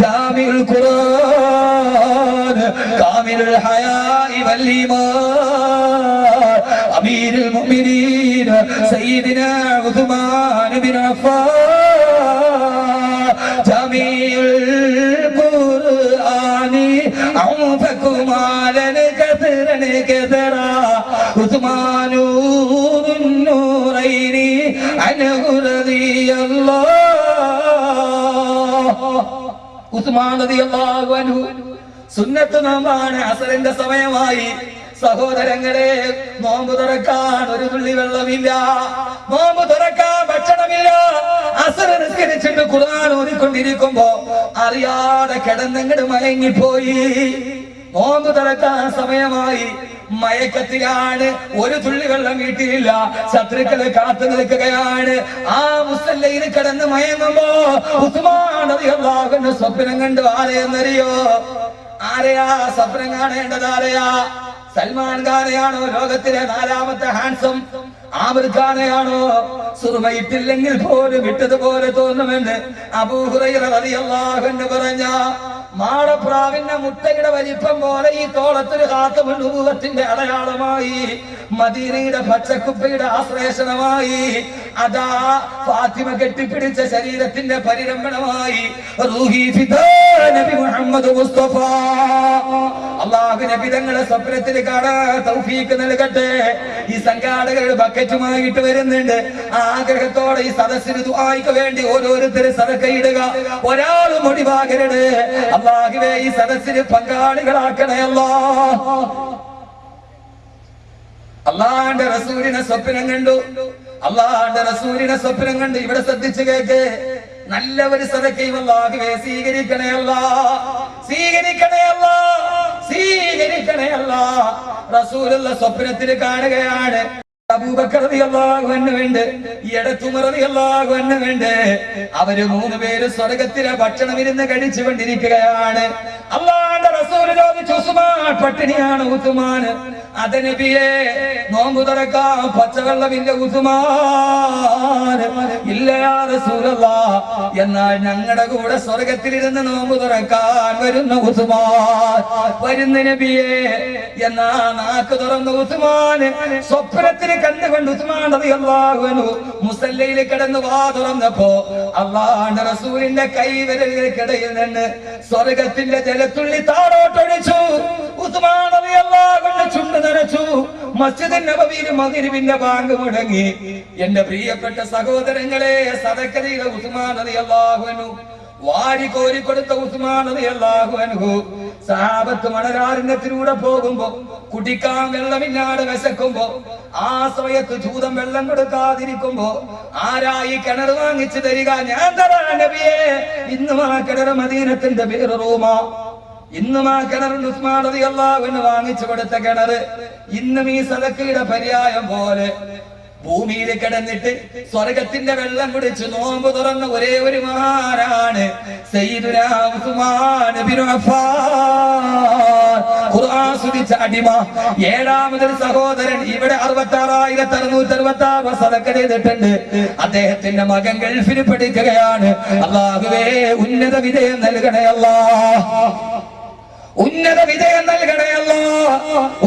[SPEAKER 1] ജാമിഉൽ ഖുർആൻ കാമിലുൽ ഹയാഇ വൽ ഈമാൻ അമീറുൽ മുഅ്മിനീൻ സയ്യിദിനാ ഉസ്മാൻ ബിൻ അഫ്ഫാൻ ജാമിഉൽ ഖുർആനി ഔഫകും അലൻ കസറൻ കസറാ ഉസ്മാനൂർ നൂറൈനി അൻഹു റളിയല്ലാഹു ഉസ്മാൻ റളിയല്ലാഹു അൻഹു. സുന്നത്ത് നോമ്പാണ്. അസറിന്റെ സമയമായി. സഹോദരങ്ങളെ, നോമ്പ് തുറക്കാൻ ഒരു തുള്ളി വെള്ളമില്ല, നോമ്പ് തുറക്കാൻ ഭക്ഷണമില്ല. അസർ നിസ്കരിച്ചിട്ട് ഖുർആൻ ഓതിക്കൊണ്ടിരിക്കുമ്പോ അറിയാതെ കിടന്നങ്ങട് മയങ്ങിപ്പോയി. നോമ്പ് തുറക്കാൻ സമയമായി. മയക്കത്തിലാണ്. ഒരു തുള്ളി വെള്ളം വീട്ടിലില്ല. ശത്രുക്കളെ കാത്തു നിൽക്കുകയാണ്. ആ മുസല്ലയിൽ കിടന്ന് മയങ്ങുമ്പോ ഉസ്മാൻ റളിയല്ലാഹു അൻഹു സ്വപ്നം കണ്ടു. ആരെയെന്നറിയോ? ആരെയാ സ്വപ്നം കാണേണ്ടത്? ആരെയാ? സൽമാൻ ഖാനെയാണോ? ലോകത്തിലെ 4ാമത്തെ ഹാൻസം? ആമിർ ഖാനെയാണോ? സുറുമയിട്ടില്ലെങ്കിൽ പോലും ഇട്ടതുപോലെ തോന്നുമെന്ന് അബൂ ഹുറൈറ റളിയല്ലാഹു അൻഹു പറഞ്ഞ മാടപ്രാവിന്റെ മുട്ടയുടെ വലിപ്പം പോലെ ഈ തോളത്തൊരു ഖാതമുൻ നുബുവത്തിന്റെ അടയാളമായി, മദീനയുടെ പച്ചക്കുപ്പയുടെ ആശ്ലേഷണമായി, അതാ ഫാത്തിമ കെട്ടിപ്പിടിച്ച ശരീരത്തിന്റെ പരിരംഭണമായി റൂഹി ഫിദാ നബി മുഹമ്മദ് മുസ്തഫ. അല്ലാഹു നബി തങ്ങളെ സ്വപ്നത്തിൽ കാണാൻ തൗഫീഖ് നൽകട്ടെ. ഈ സംഘാടകരുടെ ബക്കറ്റുമായിട്ട് വരുന്നുണ്ട്. ആഗ്രഹത്തോടെ ഈ സദസ്സിന് ദുആയ്ക്ക് വേണ്ടി ഓരോരുത്തരും സദഖയിടുക. ഒരാളും ഒഴിവാകരുത്. അല്ലാഹുവേ, ഈ സദസ്സിന് പങ്കാളികളാക്കണേ അല്ലാഹ്. അല്ലാഹുവിന്റെ റസൂലിനെ സ്വപ്നം കണ്ടു. അല്ലാഹുവിന്റെ റസൂലിനെ സ്വപ്നം കണ്ട്. ഇവിടെ ശ്രദ്ധിച്ചു കേക്ക്. നല്ല ഒരു സദഖയും അല്ലാഹുവേ സ്വീകരിക്കണേ അല്ലാഹ്, സ്വീകരിക്കണേ അല്ലാഹ്, സ്വീകരിക്കണേ അല്ലാഹ്. റസൂലുള്ള സ്വപ്നത്തിൽ കാണുകയാണ്. അബൂബക്കർ റളിയല്ലാഹു അൻഹു ഉണ്ട്, ഉമർ റളിയല്ലാഹു അൻഹു ഉണ്ട്. അവര് 3 പേര് സ്വർഗത്തിലെ ഭക്ഷണം ഇരുന്ന് കഴിച്ചുകൊണ്ടിരിക്കുകയാണ്. അല്ലാഹുവിന്റെ റസൂൽ ചോദിച്ചു, ഉസ്മാൻ പട്ടിണിയാണ് ഉസ്മാൻ? അതെ നബിയേ, നോമ്പ് തുറക്കാൻ പച്ചവെള്ളമില്ല ഉസ്മാൻ. ഇല്ല യാ റസൂലല്ലാഹ്. എന്നാൽ ഞങ്ങളുടെ കൂടെ സ്വർഗത്തിലിരുന്ന് നോമ്പ് തുറക്കാൻ വരുന്ന ഉസ്മാൻ വരുന്ന നബിയേ. എന്നാ നാക്ക് തുറന്ന ഉസ്മാൻ സ്വപ്നത്തിൽ കണ്ടുകൊണ്ട് ഉസ്മാൻ റളിയല്ലാഹു അൻഹു മുസല്ലയിൽ കിടന്ന് വാ തുറന്നപ്പോ അല്ലാഹുവിന്റെ റസൂലിന്റെ കൈവിരലുകൾക്കിടയിൽ നിന്ന് സ്വർഗത്തിന്റെ ജലത്തുള്ളി താഴോട്ടൊഴിച്ചു. ഉസ്മാൻ റളിയല്ലാഹു അൻഹു ചുണ്ട് നനച്ചു. മസ്ജിദ് നബവിയിൽ മഗ്രിബിന്റെ ബാങ്ക് മുഴങ്ങി. എന്റെ പ്രിയപ്പെട്ട സഹോദരങ്ങളെ, സദഖയിലെ ഉസ്മാൻ റളിയല്ലാഹു അൻഹു വാരി കോരി കൊടുത്ത ഉസ്മാൻ റളിയല്ലാഹു അൻഹു സഹാബത്ത് മണരാരണ്യത്തിലൂടെ പോകുമ്പോ കുടിക്കാൻ വെള്ളമില്ലാതെ വിശക്കുമ്പോ ആ സമയത്ത് ജൂതം വെള്ളം കൊടുക്കാതിരിക്കുമ്പോ ആരായി കിണർ വാങ്ങിച്ചു തരിക? ഞാൻ തരാ നബിയേ. ഇന്നും ആ കിണർ മദീനത്തിന്റെ പേര് റൂമാ. ഇന്നും ആ കിണർ ഉസ്മാൻ റളിയല്ലാഹു അൻഹു വാങ്ങിച്ചു കൊടുത്ത കിണർ ഇന്നും ഈ സദഖയുടെ പര്യായം പോലെ ഭൂമിയിൽ കിടന്നിട്ട് സ്വർഗത്തിന്റെ വെള്ളം കുടിച്ച് നോമ്പ് തുറന്ന ഒരേ ഒരു മഹാനാണ് സയ്യിദുനാ ഉസ്മാൻ ബിൻ അഫ്ഫാൻ. ഖുർആൻ സ്തുതിച്ച അടിമ. 7ാമതൊരു സഹോദരൻ ഇവിടെ 66,666 സദഖ ചെയ്തിട്ടുണ്ട്. അദ്ദേഹത്തിന്റെ മകൻ ഗൾഫിൽ പഠിക്കുകയാണ്. അല്ലാഹുവേ, ഉന്നത വിജയം നൽകണേ അല്ലാഹ്, ഉന്നത വിജയം നൽകണേ അല്ലാഹ്,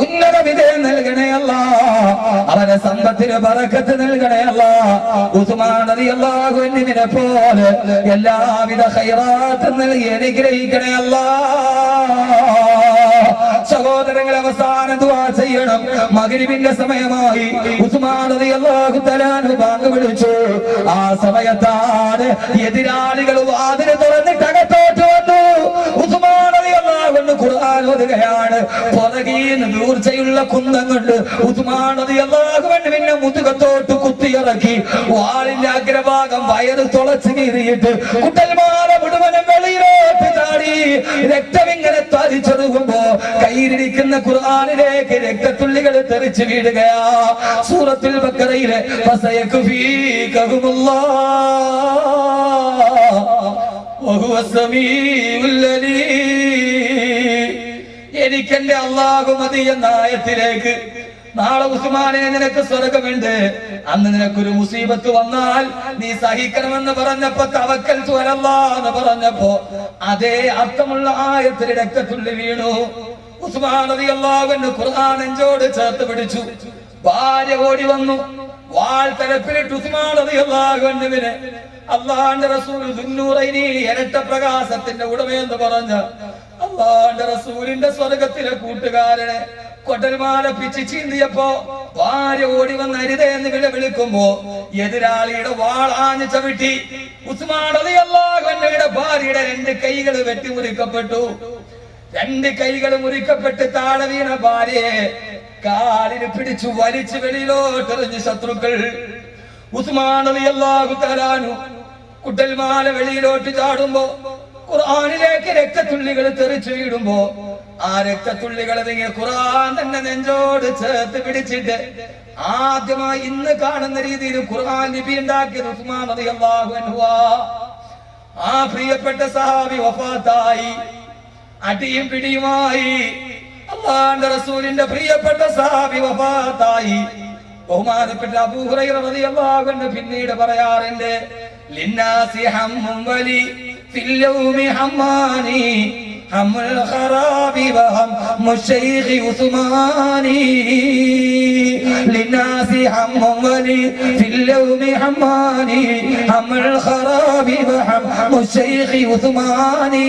[SPEAKER 1] ഉന്നത വിജയം നൽകണേ അല്ലാഹ്. അവരെ സമ്പത്തിന് ബറക്കത്ത് നൽകണേ അല്ലാഹ്. ഉസ്മാൻ റളിയല്ലാഹു അൻഹുവിനെ പോലെ എല്ലാവിധ ഖൈറാത്തും നൽകി അനുഗ്രഹിക്കണേ അല്ലാഹ്. സഹോദരങ്ങൾ, അവസാന ദുആ ചെയ്യണം. മഗ്രിബിന്റെ സമയമായി. ഉസ്മാൻ റളിയല്ലാഹു തആല ബാങ്ക് വിളിച്ചു. ആ സമയത്താണ് എതിരാളികൾ വാതിൽ തുറന്നിട്ട് അകത്തോട്ട് വന്നു. ഉസ്മാൻ റളിയല്ലാഹു അൻഹു ഖുർആൻ ഓതുകയാണ്. പുറകീന്ന് മൂർച്ചയുള്ള കുന്തം കൊണ്ട് ഉസ്മാൻ റളിയല്ലാഹു അൻഹുവിനെ മുതുകത്തോട്ട് കുത്തിയിറക്കി. വാളിന്റെ അഗ്രഭാഗം വയറ് തുളച്ചു കീറിയിട്ട് കുട്ടൽമാല മുഴുവനും വെളിയിലോട്ട് ചാടി. രക്തം ഇങ്ങനെ തരിച്ചൊഴുകുമ്പോ കൈ കയ്യിലിരിക്കുന്ന ഖുർആനിലേക്ക് രക്തത്തുള്ളികൾ തെറിച്ചു വീഴുകയാ. സൂറത്തുൽ ബഖറയിലെ എനിക്കെന്റെ അല്ലാഹു മതി എന്ന ആയത്തിലേക്ക് നാളെ ഉസ്മാനെ നിനക്ക് സ്വർഗമുണ്ട്, അന്ന് നിനക്കൊരു മുസീബത്ത് വന്നാൽ നീ സഹിക്കണമെന്ന് പറഞ്ഞപ്പോ തവക്കൽതു അലല്ലാഹ് എന്ന് പറഞ്ഞപ്പോ അതേ അർത്ഥമുള്ള ആയത്തിൽ രക്തത്തുള്ളി വീണു. ഉസ്മാൻ റളിയല്ലാഹു അൻഹു ഖുർആൻ നെഞ്ചോട് ചേർത്ത് പിടിച്ചു. ഭാര്യ ഓടി വന്നു, വാൾ തലപ്പിലിട്ട് ഉസ്മാൻ റളിയല്ലാഹു അൻഹുവിനെ അല്ലാഹുവിന്റെ റസൂൽ ദുന്നൂറൈനി ഇരട്ട പ്രകാശത്തിന്റെ ഉടമയെന്ന് പറഞ്ഞ അല്ലാഹുവിന്റെ റസൂലിന്റെ സ്വർഗത്തിലെ കൂട്ടുകാരനെ കൊട്ടൽമാല പിച്ച് ചീന്തിയപ്പോ ഭാര്യ ഓടി വന്ന് അരുതേ എന്ന് വിളിക്കുമ്പോ എതിരാളിയുടെ വാളാഞ്ഞ് ചവിട്ടി ഉസ്മാൻ റളിയല്ലാഹു അൻഹുവിന്റെ ഭാര്യയുടെ 2 കൈകൾ വെട്ടിമുറിക്കപ്പെട്ടു. 2 കൈകൾ മുറിക്കപ്പെട്ട് താഴെ വീണ ഭാര്യയെ കാലിന് പിടിച്ചു വലിച്ചു വെളിയിലോട്ട് എറിഞ്ഞ് ശത്രുക്കൾ. ഉസ്മാൻ റളിയല്ലാഹു തആല അൻഹു കുട്ടൽമാല വെളിയിലോട്ട് ചാടുമ്പോ ഖുർആനിലേക്ക് രക്തത്തുള്ളികൾ തെറിച്ചു വീടുമ്പോ ആ രക്തത്തുള്ളികൾ ഖുർആൻ തന്നെ നെഞ്ചോട് ചേർത്ത് പിടിച്ചിട്ട് ആദ്യമായി ഇന്ന് കാണുന്ന രീതിയിൽ ഖുർആൻ നബി ഉണ്ടാക്കിയത് ഉസ്മാൻ റളിയല്ലാഹു അൻഹു. ആ പ്രിയപ്പെട്ട സഹാബി വഫാത്തായി, അടിയും പിടിയുമായി. അല്ലാഹുവിന്റെ റസൂലിന്റെ പ്രിയപ്പെട്ട സഹാബി വഫാത്തായി. ബഹുമാനപ്പെട്ട അബൂ ഹുറൈറ റളിയല്ലാഹു അൻഹു പിന്നീട് പറയാറുണ്ട്, ലിന്നാസി ഹമ്മുൻ വലി ഫിൽ യൗമി ഹമ്മാനി ഹമ്മുൽ ഖറാബി വഹം ശൈഖി ഉസ്മാനി. ലിന്നാസി ഹമ്മുൻ വലി ഫിൽ യൗമി ഹമ്മാനി ഹമ്മുൽ ഖറാബി വഹം ശൈഖി ഉസ്മാനി.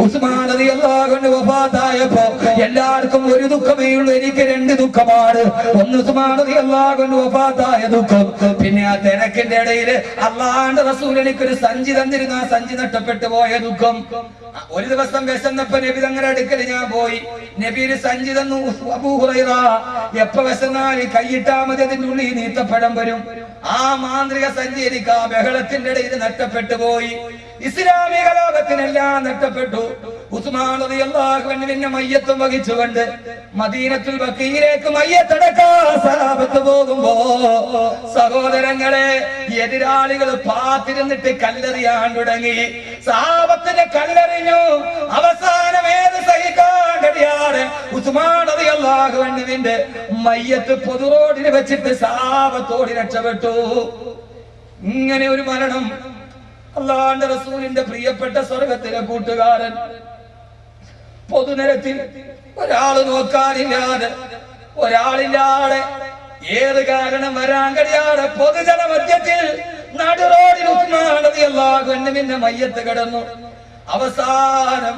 [SPEAKER 1] ഉസ്മാൻ റളിയല്ലാഹു അൻഹു വഫാത്തായപ്പോ എല്ലാവർക്കും ഒരു ദുഃഖമേ ഉള്ളൂ, എനിക്ക് 2 ദുഃഖമാണ്. ഒന്ന് ഉസ്മാൻ റളിയല്ലാഹു അൻഹു വഫാത്തായ ദുഃഖം, പിന്നെ ആ തിരക്കിന്റെ ഇടയിൽ അല്ലാഹുവിന്റെ റസൂൽ എനിക്കൊരു സഞ്ചി തന്നിരുന്ന ആ സഞ്ചി നഷ്ടപ്പെട്ടു പോയ ദുഃഖം. ഒരു ദിവസം വിശന്നപ്പോ നബി തങ്ങളുടെ അടുക്കൽ ഞാൻ പോയി, നബി ഒരു സഞ്ചി തന്നു. അബൂ ഹുറൈറ, എപ്പോ വിശന്നാൽ കൈയിട്ടാ മതി, അതിന്റെ ഉള്ളിൽ നീത്തപ്പഴം വരും. ആ മാന്ത്രിക സഞ്ചി എനിക്ക് ആ ബഹളത്തിന്റെ ഇടയിൽ നഷ്ടപ്പെട്ടു പോയി. ഇസ്ലാമിക ലോകത്തിനെല്ലാം നഷ്ടപ്പെട്ടു. ഉസ്മാൻ റളിയല്ലാഹു അൻഹുവിന്റെ മയ്യത്തും വഹിച്ചുകൊണ്ട് മദീനത്തുൽ ബഖീയിലേക്ക് മയ്യത്തടക്കാൻ സഹാബത്ത് പോകുമ്പോ സഹോദരങ്ങളെ എതിരാളികൾ പാത്തിരുന്നിട്ട് കല്ലെറിയാൻ തുടങ്ങി. സഹാബത്തിനെ കല്ലെറിഞ്ഞു. അവസാനം ഏത് സഹിക്കാൻ കഴിയാതെ ഉസ്മാൻ റളിയല്ലാഹു അൻഹുവിന്റെ മയ്യത്ത് പൊതു റോഡിൽ വെച്ചിട്ട് സഹാബത്തോട് രക്ഷപ്പെട്ടു. ഇങ്ങനെ ഒരു മരണം അല്ലാഹുവിന്റെ റസൂലിന്റെ പ്രിയപ്പെട്ട സ്വർഗത്തിലെ കൂട്ടുകാരൻ പൊതുനിരത്തിൽ ഒരാള് നോക്കാനില്ലാതെ, ഒരാളില്ലാതെ, ഏത് കാരണം വരാൻ കഴിയാതെ പൊതുജന മധ്യത്തിൽ നടുറോഡിൽ ഉസ്മാൻ റളിയല്ലാഹു അൻഹുവിന്റെ മയ്യത്ത് കിടന്നു. അവസാനം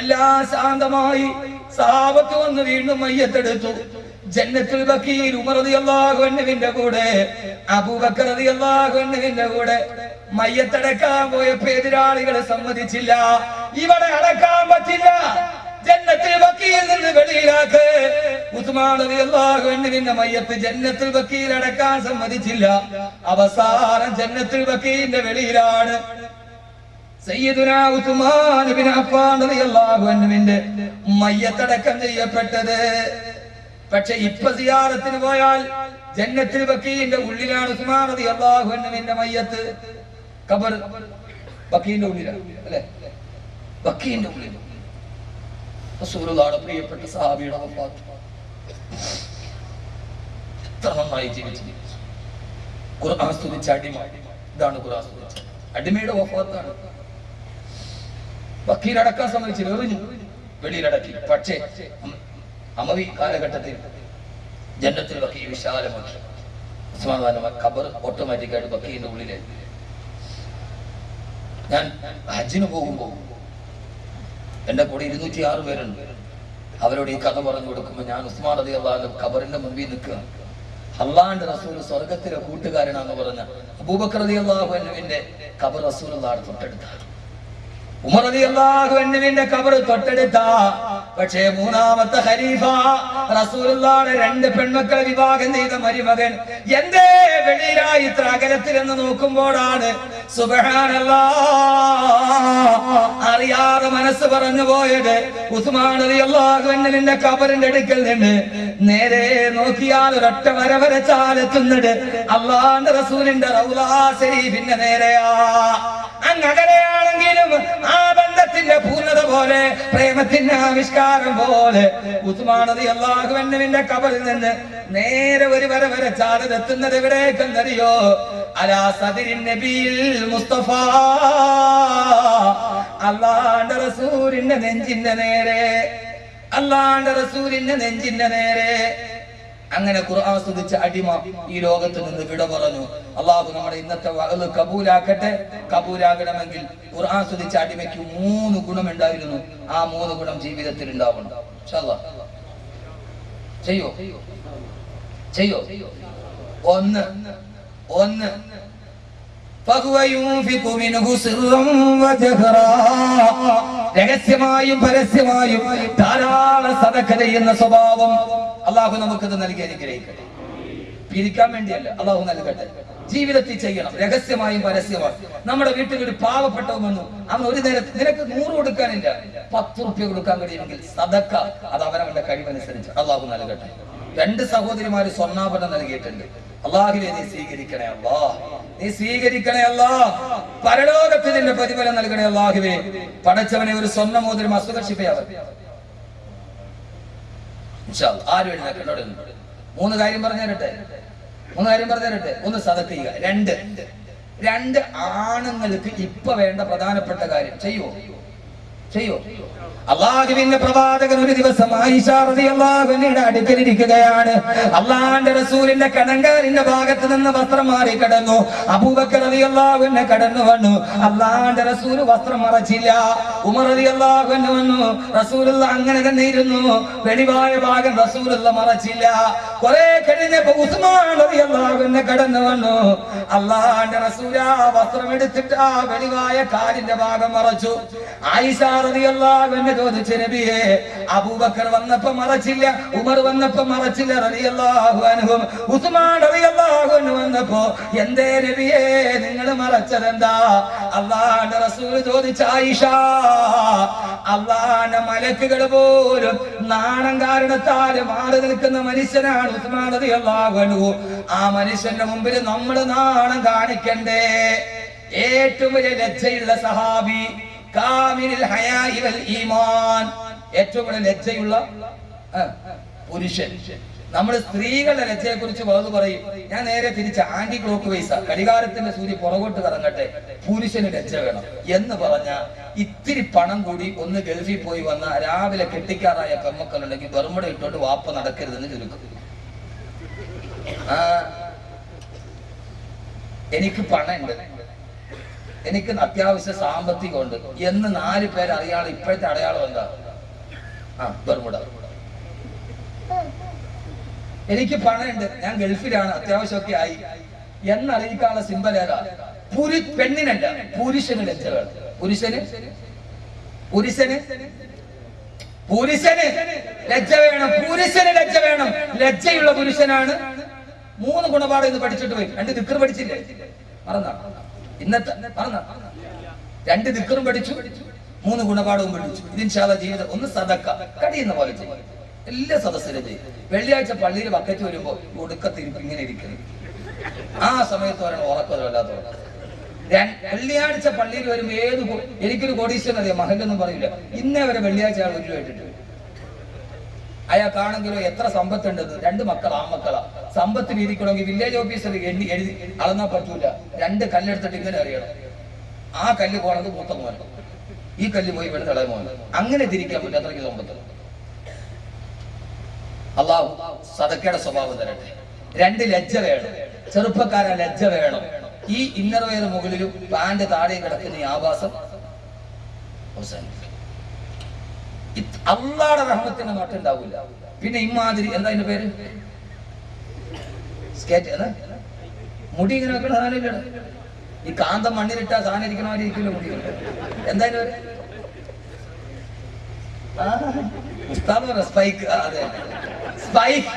[SPEAKER 1] എല്ലാം ശാന്തമായി. സഹാബത്ത് വന്ന് വീണ്ടും മയ്യത്തെടുത്തു. ജന്നത്തുൽ ബഖീൽ ഉമർ റളിയല്ലാഹു അൻഹുവിന്റെ കൂടെ, അബൂബക്കർ റളിയല്ലാഹു അൻഹുവിന്റെ കൂടെ മയ്യത്തടക്കാൻ പോയപ്പോ എതിരാളികൾ സമ്മതിച്ചില്ല. ഇവിടെ അടക്കാൻ പറ്റില്ല, ജന്നത്തുൽ ബഖീൽ നിന്ന് വെളിയിലാക്ക്. ഉസ്മാൻ റളിയല്ലാഹു അൻഹുവിന്റെ മയ്യത്ത് ജന്നത്തുൽ ബഖീൽ അടക്കാൻ സമ്മതിച്ചില്ല. അവസാനം ജന്നത്തുൽ ബഖീലിന്റെ വെളിയിലാണ് സയ്യിദുനാ ഉസ്മാൻ ഇബ്നു അഫ്ഫാൻ റളിയല്ലാഹു അൻഹുവിന്റെ മയ്യത്തടക്കം ചെയ്യപ്പെട്ടത്. പക്ഷെ ഇപ്പൊ സിയാറത്തിന് പോയാൽ ജന്നത്തുൽ ബഖീലിന്റെ ഉള്ളിലാണ് ഉസ്മാൻ റളിയല്ലാഹു അൻഹുവിന്റെ മയ്യത്ത്. ഖബർ ബഖീലിന്റെ ഉള്ളിലാണ്, അല്ലേ? ബഖീലിന്റെ ഉള്ളിൽ റസൂലുള്ളാഹിയുടെ പ്രിയപ്പെട്ട സഹാബിയുടെ വഫാത്ത്. എത്ര നന്നായി ജീവിച്ചു. ഖുർആൻ സ്തുതിച്ച അടിമ, ഇതാണ് ഖുർആൻ സ്തുതിച്ച അടിമയുടെ വഫാത്താണ്. ബഖീൽ അടക്കാൻ സമ്മതിച്ചില്ല, എറിഞ്ഞു, വെളിയിലടക്കി. പക്ഷേ അമവി കാലഘട്ടത്തിൽ ജന്നത്തുൽ ബഖീൽ വിശാലമാക്കി. ഉസ്മാൻ ഖബർ ഓട്ടോമാറ്റിക്കായിട്ട് ബഖീലിന്റെ ഉള്ളിലെ. ഞാൻ ഹജ്ജിന് പോകുമ്പോ എന്റെ കൂടെ 206 പേരുണ്ട്. അവരോട് ഈ കഥ പറഞ്ഞു കൊടുക്കുമ്പോ ഞാൻ ഉസ്മാൻ റളിയല്ലാഹു അൻഹു ഖബറിന്റെ മുമ്പിൽ നിൽക്കുക. അല്ലാഹുവിന്റെ റസൂൽ സ്വർഗത്തിലെ കൂട്ടുകാരനാന്ന് പറഞ്ഞ അബൂബക്കർ റളിയല്ലാഹു അൻഹുവിന്റെ ഖബർ റസൂലുള്ളാഹിയുടെ തൊട്ടടുത്താണ്. ഉമർ റളിയല്ലാഹു അൻഹുവിന്റെ ഖബർ തൊട്ടടുത്ത. പക്ഷേ മൂന്നാമത്തെ ഖലീഫ റസൂലുള്ളാഹിയുടെ 2 പെൺമക്കളെ വിവാഹം ചെയ്ത മരുമകൻ എന്തേ വെളിയിലായി ഇത്ര അകലത്തിലെന്ന് നോക്കുമ്പോഴാണ് സുബ്ഹാനല്ലാഹ് അറിയാതെ മനസ്സ് പറഞ്ഞു പോയത്. ഉസ്മാൻ റളിയല്ലാഹു അൻഹുവിന്റെ ഖബറിന്റെ അടുക്കൽ നിന്ന് നേരെ നോക്കിയാൽ ഒരൊറ്റ വര വരച്ചാലെത്തുന്നത് അല്ലാഹുവിന്റെ റസൂലിന്റെ റൗളാ ശരീഫിന്റെ നേരെയാ. അങ്ങകലെയാണെങ്കിലും ആ ബന്ധത്തിന്റെ പൂർണ്ണത പോലെ, പ്രേമത്തിന്റെ ആവിഷ്കാരം പോലെ ഉസ്മാൻ റളിയല്ലാഹു അൻഹുവിന്റെ ഖബറിൽ നിന്ന് നേരെ ഒരു വര വരച്ചാൽ എത്തുന്നത് എവിടേക്കെന്നറിയോ? അലാ സദരിൻ നബിയിൽ മുസ്തഫ, അല്ലാഹുവിന്റെ റസൂലിന്റെ നെഞ്ചിന്റെ നേരെ, അല്ലാഹുവിന്റെ റസൂലിന്റെ നെഞ്ചിന്റെ നേരെ. അങ്ങനെ ഖുർആൻ സ്തുതിച്ച അടിമ ഈ ലോകത്ത് നിന്ന് വിട പറഞ്ഞു. അള്ളാഹു നമ്മുടെ ഇന്നത്തെ വഅദ് കബൂലാക്കട്ടെ. കബൂലാകണമെങ്കിൽ ഖുർആൻ സ്തുതിച്ച അടിമയ്ക്ക് 3 ഗുണമുണ്ടായിരുന്നു. ആ 3 ഗുണം ജീവിതത്തിൽ ഉണ്ടാവണം. ഇൻഷാ അല്ലാഹ് ചെയ്യോ ചെയ്യോ. ഒന്ന് രഹസ്യമായും പരസ്യമായും ധാരാളം സദഖ ചെയ്യുന്ന സ്വഭാവം അള്ളാഹു നമുക്കത് നൽകി അനുഗ്രഹിക്കട്ടെ. പിരിക്കാൻ വേണ്ടിയല്ല, അള്ളാഹു നൽകട്ടെ. ജീവിതത്തിൽ ചെയ്യണം, രഹസ്യമായും പരസ്യമായും. നമ്മുടെ വീട്ടിൽ ഒരു പാവപ്പെട്ടവൻ വന്നു, അന്ന് ഒരു നേരത്തെ നിനക്ക് 100 കൊടുക്കാനില്ല, 10 റുപ്യ കൊടുക്കാൻ കഴിയുമെങ്കിൽ സദഖ അത് അവനവന്റെ കഴിവനുസരിച്ച് അള്ളാഹു നൽകട്ടെ. 2 സഹോദരിമാര് സ്വർണ്ണാഭരണം നൽകിയിട്ടുണ്ട്. അള്ളാഹുവേ നീ സ്വീകരിക്കണേ അല്ലാ, നീ സ്വീകരിക്കണേ അല്ലാ. പരലോകത്ത് നിന്റെ പ്രതിഫലം നൽകണേ അള്ളാഹുവേ. പടച്ചവനെ ഒരു സ്വർണ്ണ മോതിരം അസുഖക്ഷിപ്പയാവൻ. ആരും എഴുന്നേക്കണ്ടോടെ 3 കാര്യം പറഞ്ഞു തരട്ടെ. 3 കാര്യം പറഞ്ഞു തരട്ടെ. 1 സദഖ ചെയ്യുക. 2 ആണുങ്ങൾക്ക് ഇപ്പൊ വേണ്ട പ്രധാനപ്പെട്ട കാര്യം ചെയ്യോ ചെയ്യോ. അള്ളാഹുവിന്റെ പ്രവാചകൻ ഒരു ദിവസം ആയിഷ റളിയല്ലാഹു അൻഹയുടെ അടുക്കൽ ഇരിക്കുകയാണ്. അള്ളാഹുവിന്റെ റസൂലിന്റെ കണങ്കാലിന്റെ ഭാഗത്ത് നിന്ന് വസ്ത്രം മാറി കിടന്നു. അബൂബക്കർ റളിയല്ലാഹു അൻഹു കടന്നു വന്നു. അള്ളാഹുവിന്റെ റസൂൽ വസ്ത്രം മറച്ചില്ല. ഉമർ റളിയല്ലാഹു അൻഹു വന്നു. റസൂലുള്ള അങ്ങനെ തന്നെ ഇരുന്നു. വെളിവായ ഭാഗം റസൂലുള്ള മറച്ചില്ല. കുറെ കഴിഞ്ഞപ്പോ ഉസ്മാൻ റളിയല്ലാഹു അൻഹു കടന്നു വന്നു. അള്ളാഹുവിന്റെ റസൂൽ ആ വസ്ത്രം എടുത്തിട്ട് ആ വെളിവായ കാലിന്റെ ഭാഗം മറച്ചു. ആയിഷ റളിയല്ലാഹു അൻഹ ചോദിച്ചു, നബിയേ അബൂബക്കർ വന്നപ്പോ മറച്ചില്ല, ഉമർ വന്നപ്പോ മറച്ചില്ല റളിയല്ലാഹു അൻഹു, ഉസ്മാൻ റളിയല്ലാഹു അൻഹു വന്നപ്പോ എന്തേ നബിയേ നിങ്ങൾ മറച്ചതെന്താ? അല്ലാഹുവിന്റെ റസൂൽ ചോദിച്ചു, ആയിഷ അല്ലാഹുവിന്റെ മലക്കുകൾ പോലും നാണം കാരണത്താൽ മാറി നിൽക്കുന്ന മനുഷ്യനാണ് ഉസ്മാൻ റളിയല്ലാഹു അൻഹു. ആ മനുഷ്യന്റെ മുമ്പിൽ നമ്മൾ നാണം കാണിക്കണ്ടേ? ഏറ്റവും വലിയ ലജ്ജയുള്ള സഹാബി, കാമിലുൽ ഹയാഇ വൽ ഈമാൻ, ഏറ്റവും കൂടുതൽ ലജ്ജയുള്ള പുരുഷൻ. നമ്മൾ സ്ത്രീകളുടെ ലജ്ജയെ കുറിച്ച് വളരെ പറയും. ഞാൻ നേരെ തിരിച്ച് ആന്റി ക്ലോക്ക് വൈസാ, ഘടികാരത്തിന്റെ സൂര്യ പുറകോട്ട് കറങ്ങട്ടെ, പുരുഷന് ലജ്ജ വേണം എന്ന് പറഞ്ഞ ഇത്തിരി പണം കൂടി ഒന്ന് ഗൾഫിൽ പോയി വന്ന രാവിലെ കെട്ടിക്കാറായ പെമ്മക്കളുണ്ടെങ്കിൽ ബർമുട ഇട്ടോട്ട് വാപ്പ നടക്കരുതെന്ന് ചുരുക്കും. എനിക്ക് പണമുണ്ട്, എനിക്ക് അത്യാവശ്യ സാമ്പത്തികമുണ്ട് എന്ന് 4 പേര് അറിയാളെ ഇപ്പോഴത്തെ അടയാളം എന്താ? ബർമുട. എനിക്ക് പണമുണ്ട്, ഞാൻ ഗൾഫിലാണ്, അത്യാവശ്യമൊക്കെ ആയി എന്നറിയിക്കാനുള്ള സിമ്പൽ ഏതാ? പെണ്ണിനല്ല, പുരുഷന് ലജ്ജ വേണം. പുരുഷന് ലജ്ജ വേണം. പുരുഷന് ലജ്ജ വേണം. ലജ്ജയുള്ള പുരുഷനാണ്. 3 ഗുണപാഠം ഇന്ന് പഠിച്ചിട്ട് പോയി. 2 ദിക്ർ പഠിച്ചില്ലേ? മറന്നാ? ഇന്നത്തെ മറന്നാ? 2 ദിക്റും പഠിച്ചു, 3 ഗുണപാഠവും പഠിച്ചു. ഇത് ഇൻഷാ അല്ലാഹ് ജീവിതം ഒന്ന് സദഖ കടിയുന്ന പോലെ ചെയ്യും. എല്ലാ സദസ്സിലും ചെയ്യും. വെള്ളിയാഴ്ച പള്ളിയിൽ ബക്കറ്റ് വരുമ്പോ ഒടുക്കത്തിരിപ്പ് ഇങ്ങനെ ഇരിക്കുന്നു. ആ സമയത്ത് പറയണം ഉറക്കമല്ലാത്ത. വെള്ളിയാഴ്ച പള്ളിയിൽ വരുമ്പോ എനിക്കൊരു കോടീശ്വരൻ അറിയാം, മഹല്ലൊന്നും പറയില്ല, ഇന്നേ വരെ വെള്ളിയാഴ്ച ആൾ 1 രൂപ ഇട്ടിട്ട്. അയാൾക്കാണെങ്കിലോ എത്ര സമ്പത്തുണ്ടെന്ന്, 2 മക്കൾ ആൺമക്കളാ. സമ്പത്ത് വീതിക്കണമെങ്കിൽ വില്ലേജ് ഓഫീസർ എഴുതി അളന്നാ പറ്റൂല. 2 കല്ലെടുത്തിട്ട് ഇങ്ങനെ അറിയണം. ആ കല്ല് പോണത് മൂത്ത മോൻ, ഈ കല്ല് പോയി ഇവിടെ ഇളയ മോൻ. അങ്ങനെ തിരിക്കാൻ പറ്റും അത്രയ്ക്ക് സമ്പത്ത്. അള്ളാഹു സദക്കയുടെ സ്വഭാവം തരട്ടെ. 2 ലജ്ജ വേണം. ചെറുപ്പക്കാരൻ ലജ്ജ വേണം. ഈ ഇന്നർവെയർ മുകളിലും പാന്റ് താഴെയും കിടക്കുന്ന ഈ ആഭാസം അവസാനിക്കും. അള്ളാടെ റഹ്മത്തിന്റെ നാട്ടുണ്ടാവില്ല. പിന്നെ ഇമാതിരി എന്താ അതിന്റെ പേര്, സ്കേറ്റ്, മുടി ഇങ്ങനെ വെക്കണ സാധനം ഇല്ല. ഈ കാന്തം മണ്ണിലിട്ടാ സാധനം ഇരിക്കണ മാതിരി ഇരിക്കില്ല മുടി. എന്തായാലും സ്പൈക്ക്, അതെ സ്പൈക്ക്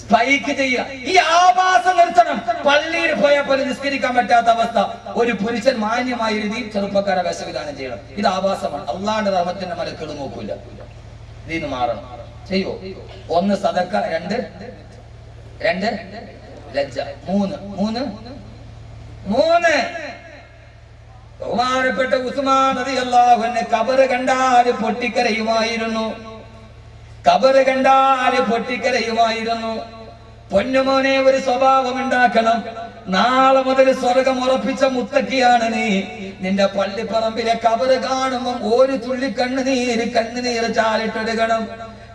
[SPEAKER 1] സ്പൈക്ക് ചെയ്യുക. ഈ ആഭാസം നിർത്തണം. പള്ളിയിൽ പോയാൽ പോലും നിസ്കരിക്കാൻ പറ്റാത്ത അവസ്ഥ. ഒരു പുരുഷൻ മാന്യമായ രീതിയിൽ ചെറുപ്പക്കാരെ വേഷവിധാനം ചെയ്യണം. ഇത് ആഭാസമാണ്. അള്ളാന്റെ റഹ്മത്തിന്റെ മലക്കൾ നോക്കൂല. ഇതിന്ന് മാറണം. ചെയ്യോ? 1 സദക്ക, 2 ലജ്ജ, 3 ബഹുമാനപ്പെട്ട ഉസ്മാൻ റളിയല്ലാഹു അൻഹു ഖബറ് കണ്ടാൽ പൊട്ടിക്കരയുമായിരുന്നു. ഖബറ് കണ്ടാൽ പൊട്ടിക്കരയുമായിരുന്നു. പൊന്നുമോനെ, ഒരു സ്വഭാവം ഉണ്ടാക്കണം. നാളെ മുതൽ സ്വർഗം ഉറപ്പിച്ച മുത്തക്കിയാണ് നീ. നിന്റെ പള്ളിപ്പറമ്പിലെ ഖബറ് കാണുമ്പം ഒരു തുള്ളി കണ്ണുനീര് ചാലിട്ടെടുക്കണം.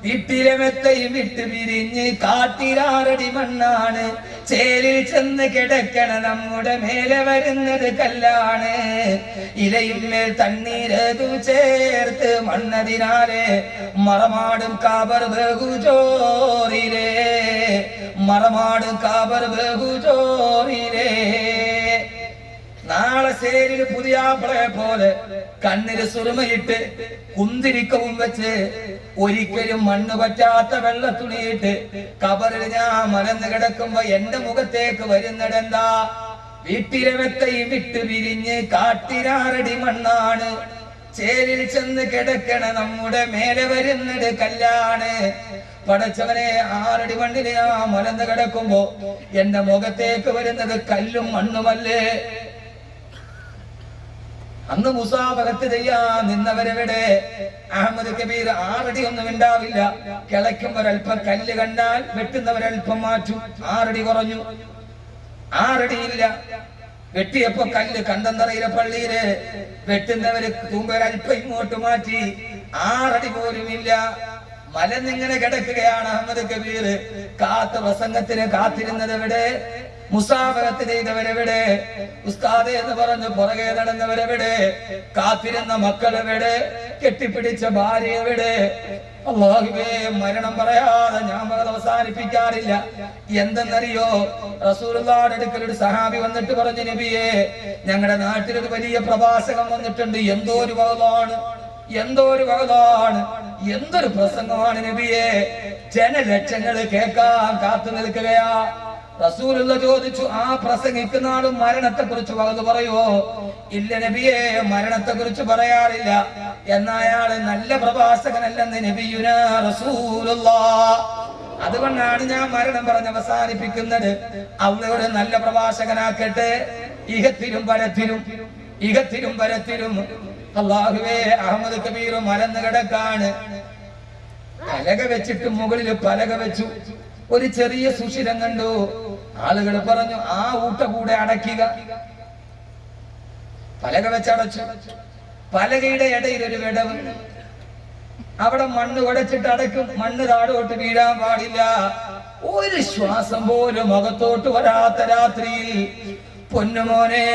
[SPEAKER 1] വീട്ടിലെ മെത്തയും വിട്ട് പിരിഞ്ഞ് കാട്ടിലാറടി മണ്ണാണ്. ചേലിൽ ചെന്ന് കിടക്കണ നമ്മുടെ മേലെ വരുന്നത് കല്ലാണ്. ഇലയും മേൽ തണ്ണീരതു ചേർത്ത് മണ്ണതിനാലെ മറമാടും കാബർ ബഹുജോറിലേ, മറമാടും കാബർ ബഹുജോറിലേ. നാളെ സേരിൽ പുതിയാപ്പിളെ പോലെ കണ്ണില് സുറുമയിട്ട് കുന്തിരിക്കവും വെച്ച് ഒരിക്കലും മണ്ണ് പറ്റാത്ത വെള്ളത്തുണിയിട്ട് കബറിൽ ഞാൻ മലന്ന് കിടക്കുമ്പോ എന്റെ മുഖത്തേക്ക് വരുന്നിടെന്താ? വീട്ടിലെ മെത്തയും വിട്ട് പിരിഞ്ഞ് കാട്ടിലാറടി മണ്ണാണ്. ചേലിൽ ചെന്ന് കിടക്കണ നമ്മുടെ മേലെ വരുന്നത് കല്ലാണ്. പടച്ചവനെ, 6 അടി മണ്ണിൽ ഞാൻ മലന്ന് കിടക്കുമ്പോ എന്റെ മുഖത്തേക്ക് വരുന്നത് കല്ലും മണ്ണുമല്ലേ? അന്ന് മുസാഫഹത്ത് ചെയ്യാൻ നിന്നവരെവിടെ? അഹമ്മദ് കബീർ 6 അടി ഒന്നും ഉണ്ടാവില്ല. കിളയ്ക്കുമ്പൊരൽപ്പം കല്ല് കണ്ടാൽ വെട്ടുന്നവരൽപ്പം മാറ്റും. 6 അടി കുറഞ്ഞു, 6 അടിയില്ല. വെട്ടിയപ്പോ കല്ല് കണ്ടന്തറയിലെ പള്ളിയില് വെട്ടുന്നവര് തൂമ്പൊരൽപ്പം ഇങ്ങോട്ട് മാറ്റി. 6 അടി പോലും ഇല്ല. മലന്നിങ്ങനെ കിടക്കുകയാണ് അഹമ്മദ് കബീർ. പ്രസംഗത്തിന് കാത്തിരുന്നത് എവിടെ? മുസാഫഹത്ത് ചെയ്തവരെവിടെ? ഉസ്താദെ എന്ന് പറഞ്ഞു പുറകെ നടന്നവരെവിടെ? കാത്തിരുന്ന മക്കളെവിടെ? കെട്ടിപ്പിടിച്ച ഭാര്യ എവിടെ? അല്ലാഹുവേ, മരണം പറയാതെ ഞാൻ അവസാനിപ്പിക്കാറില്ല. എന്തെന്നറിയോ? റസൂലുള്ളാഹിയുടെ അടുക്കൽ ഒരു സഹാബി വന്നിട്ട് പറഞ്ഞു, നബിയേ, ഞങ്ങളുടെ നാട്ടിലൊരു വലിയ പ്രഭാഷകൻ വന്നിട്ടുണ്ട്. എന്തൊരു വകതാണ്, എന്തൊരു പ്രസംഗമാണ് നബിയെ. ജനലക്ഷങ്ങൾ കേൾക്കാൻ കാത്തു നിൽക്കുകയാ. റസൂലുള്ള ചോദിച്ചു, ആ പ്രസംഗിക്കുന്ന ആളും മരണത്തെ കുറിച്ച് വകത് പറയുവോ? ഇല്ല നബിയെ, മരണത്തെ കുറിച്ച് പറയാറില്ല. എന്നയാള് നല്ല പ്രഭാഷകനല്ലെന്ന് നബിയുനാ റസൂലുള്ളാഹ്. അതുകൊണ്ടാണ് ഞാൻ മരണം പറഞ്ഞ് അവസാനിപ്പിക്കുന്നത്. അള്ളയുടെ നല്ല പ്രഭാഷകനാക്കട്ടെ, ഇഹത്തിലും പരത്തിലും. അല്ലാഹുവേ, അഹമ്മദ് കബീർ മലന്ന് കിടക്കാണ്. പലക വെച്ചിട്ട് മുകളിൽ പലക വെച്ചു. ഒരു ചെറിയ സുഷിരം കണ്ടു. ആളുകൾ പറഞ്ഞു, ആ ഊട്ട കൂടെ അടയ്ക്കുക. പലക വെച്ചടച്ചു. പലകയുടെ ഇടയിൽ ഒരു വിടവ്. അവിടെ മണ്ണ് ഉടച്ചിട്ട് അടയ്ക്കും. മണ്ണ് താഴോട്ട് വീഴാൻ പാടില്ല. ഒരു ശ്വാസം പോലും അകത്തോട്ട് വരാത്ത രാത്രിയിൽ പൊന്നുമോനെ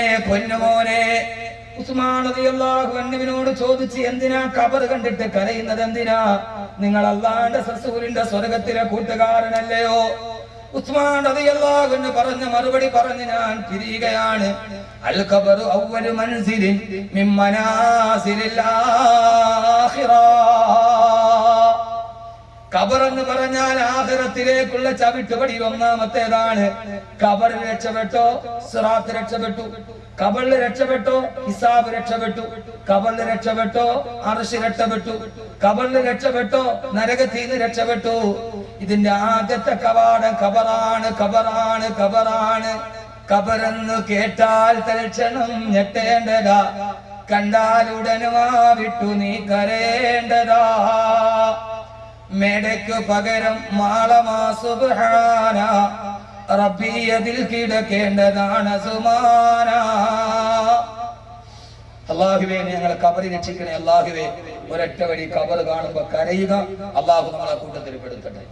[SPEAKER 1] ഉസ്മാൻ റളിയല്ലാഹു അൻഹുവിനോട് ചോദിച്ചു, എന്തിനാ ഖബർ കണ്ടിട്ട് കരയുന്നത്? എന്തിനാ? നിങ്ങൾ അല്ലാഹുവിന്റെ റസൂലിന്റെ സ്വർഗ്ഗത്തിലെ കൂട്ടുകാരനല്ലയോ? ഉസ്മാൻ റളിയല്ലാഹു അൻഹു പറഞ്ഞ മറുപടി പറഞ്ഞ് ഞാൻ തിരിയുകയാണ്. അൽ ഖബറു അവ്വലു മൻസിലിൻ മിൻ മനാസിലിൽ ആഖിറ. ഖബർ എന്ന് പറഞ്ഞാൽ ആഖിറത്തിലേക്കുള്ള ചവിട്ടുപടി ഒന്നാമത്തേതാണ്. ഖബറിൽ രക്ഷപ്പെട്ടോ, സിറാത്ത് രക്ഷപ്പെട്ടു. ഖബറിൽ രക്ഷപ്പെട്ടോ, ഹിസാബ് രക്ഷപ്പെട്ടു. ഖബറിൽ രക്ഷപ്പെട്ടോ, അർശ് രക്ഷപ്പെട്ടു. ഖബറിൽ രക്ഷപ്പെട്ടോ, നരകത്തിൽ നിന്ന് രക്ഷപ്പെട്ടു. ഇതിന്റെ ആദ്യത്തെ കവാടം ഖബറാണ്. ഖബറെന്ന് കേട്ടാൽ തൽക്ഷണം ഞെട്ടേണ്ടതാ. കണ്ടാലുടനുമാ വിട്ടു നീ കരയേണ്ടതാ. മേടയ്ക്കു പകരം മാളമാ സുബ്ഹാന, റബ്ബി അതിൽ കിടക്കേണ്ടതാണ് സുമാന. അല്ലാഹുവേ, ഞങ്ങളെ ഖബറി രക്ഷിക്കണേ. അല്ലാഹുവേ, ഒരൊറ്റ വഴി ഖബർ കാണുമ്പോ കരയുക. അല്ലാഹു നമ്മളെ കൂട്ടത്തിൽ പെടുത്തട്ടെ.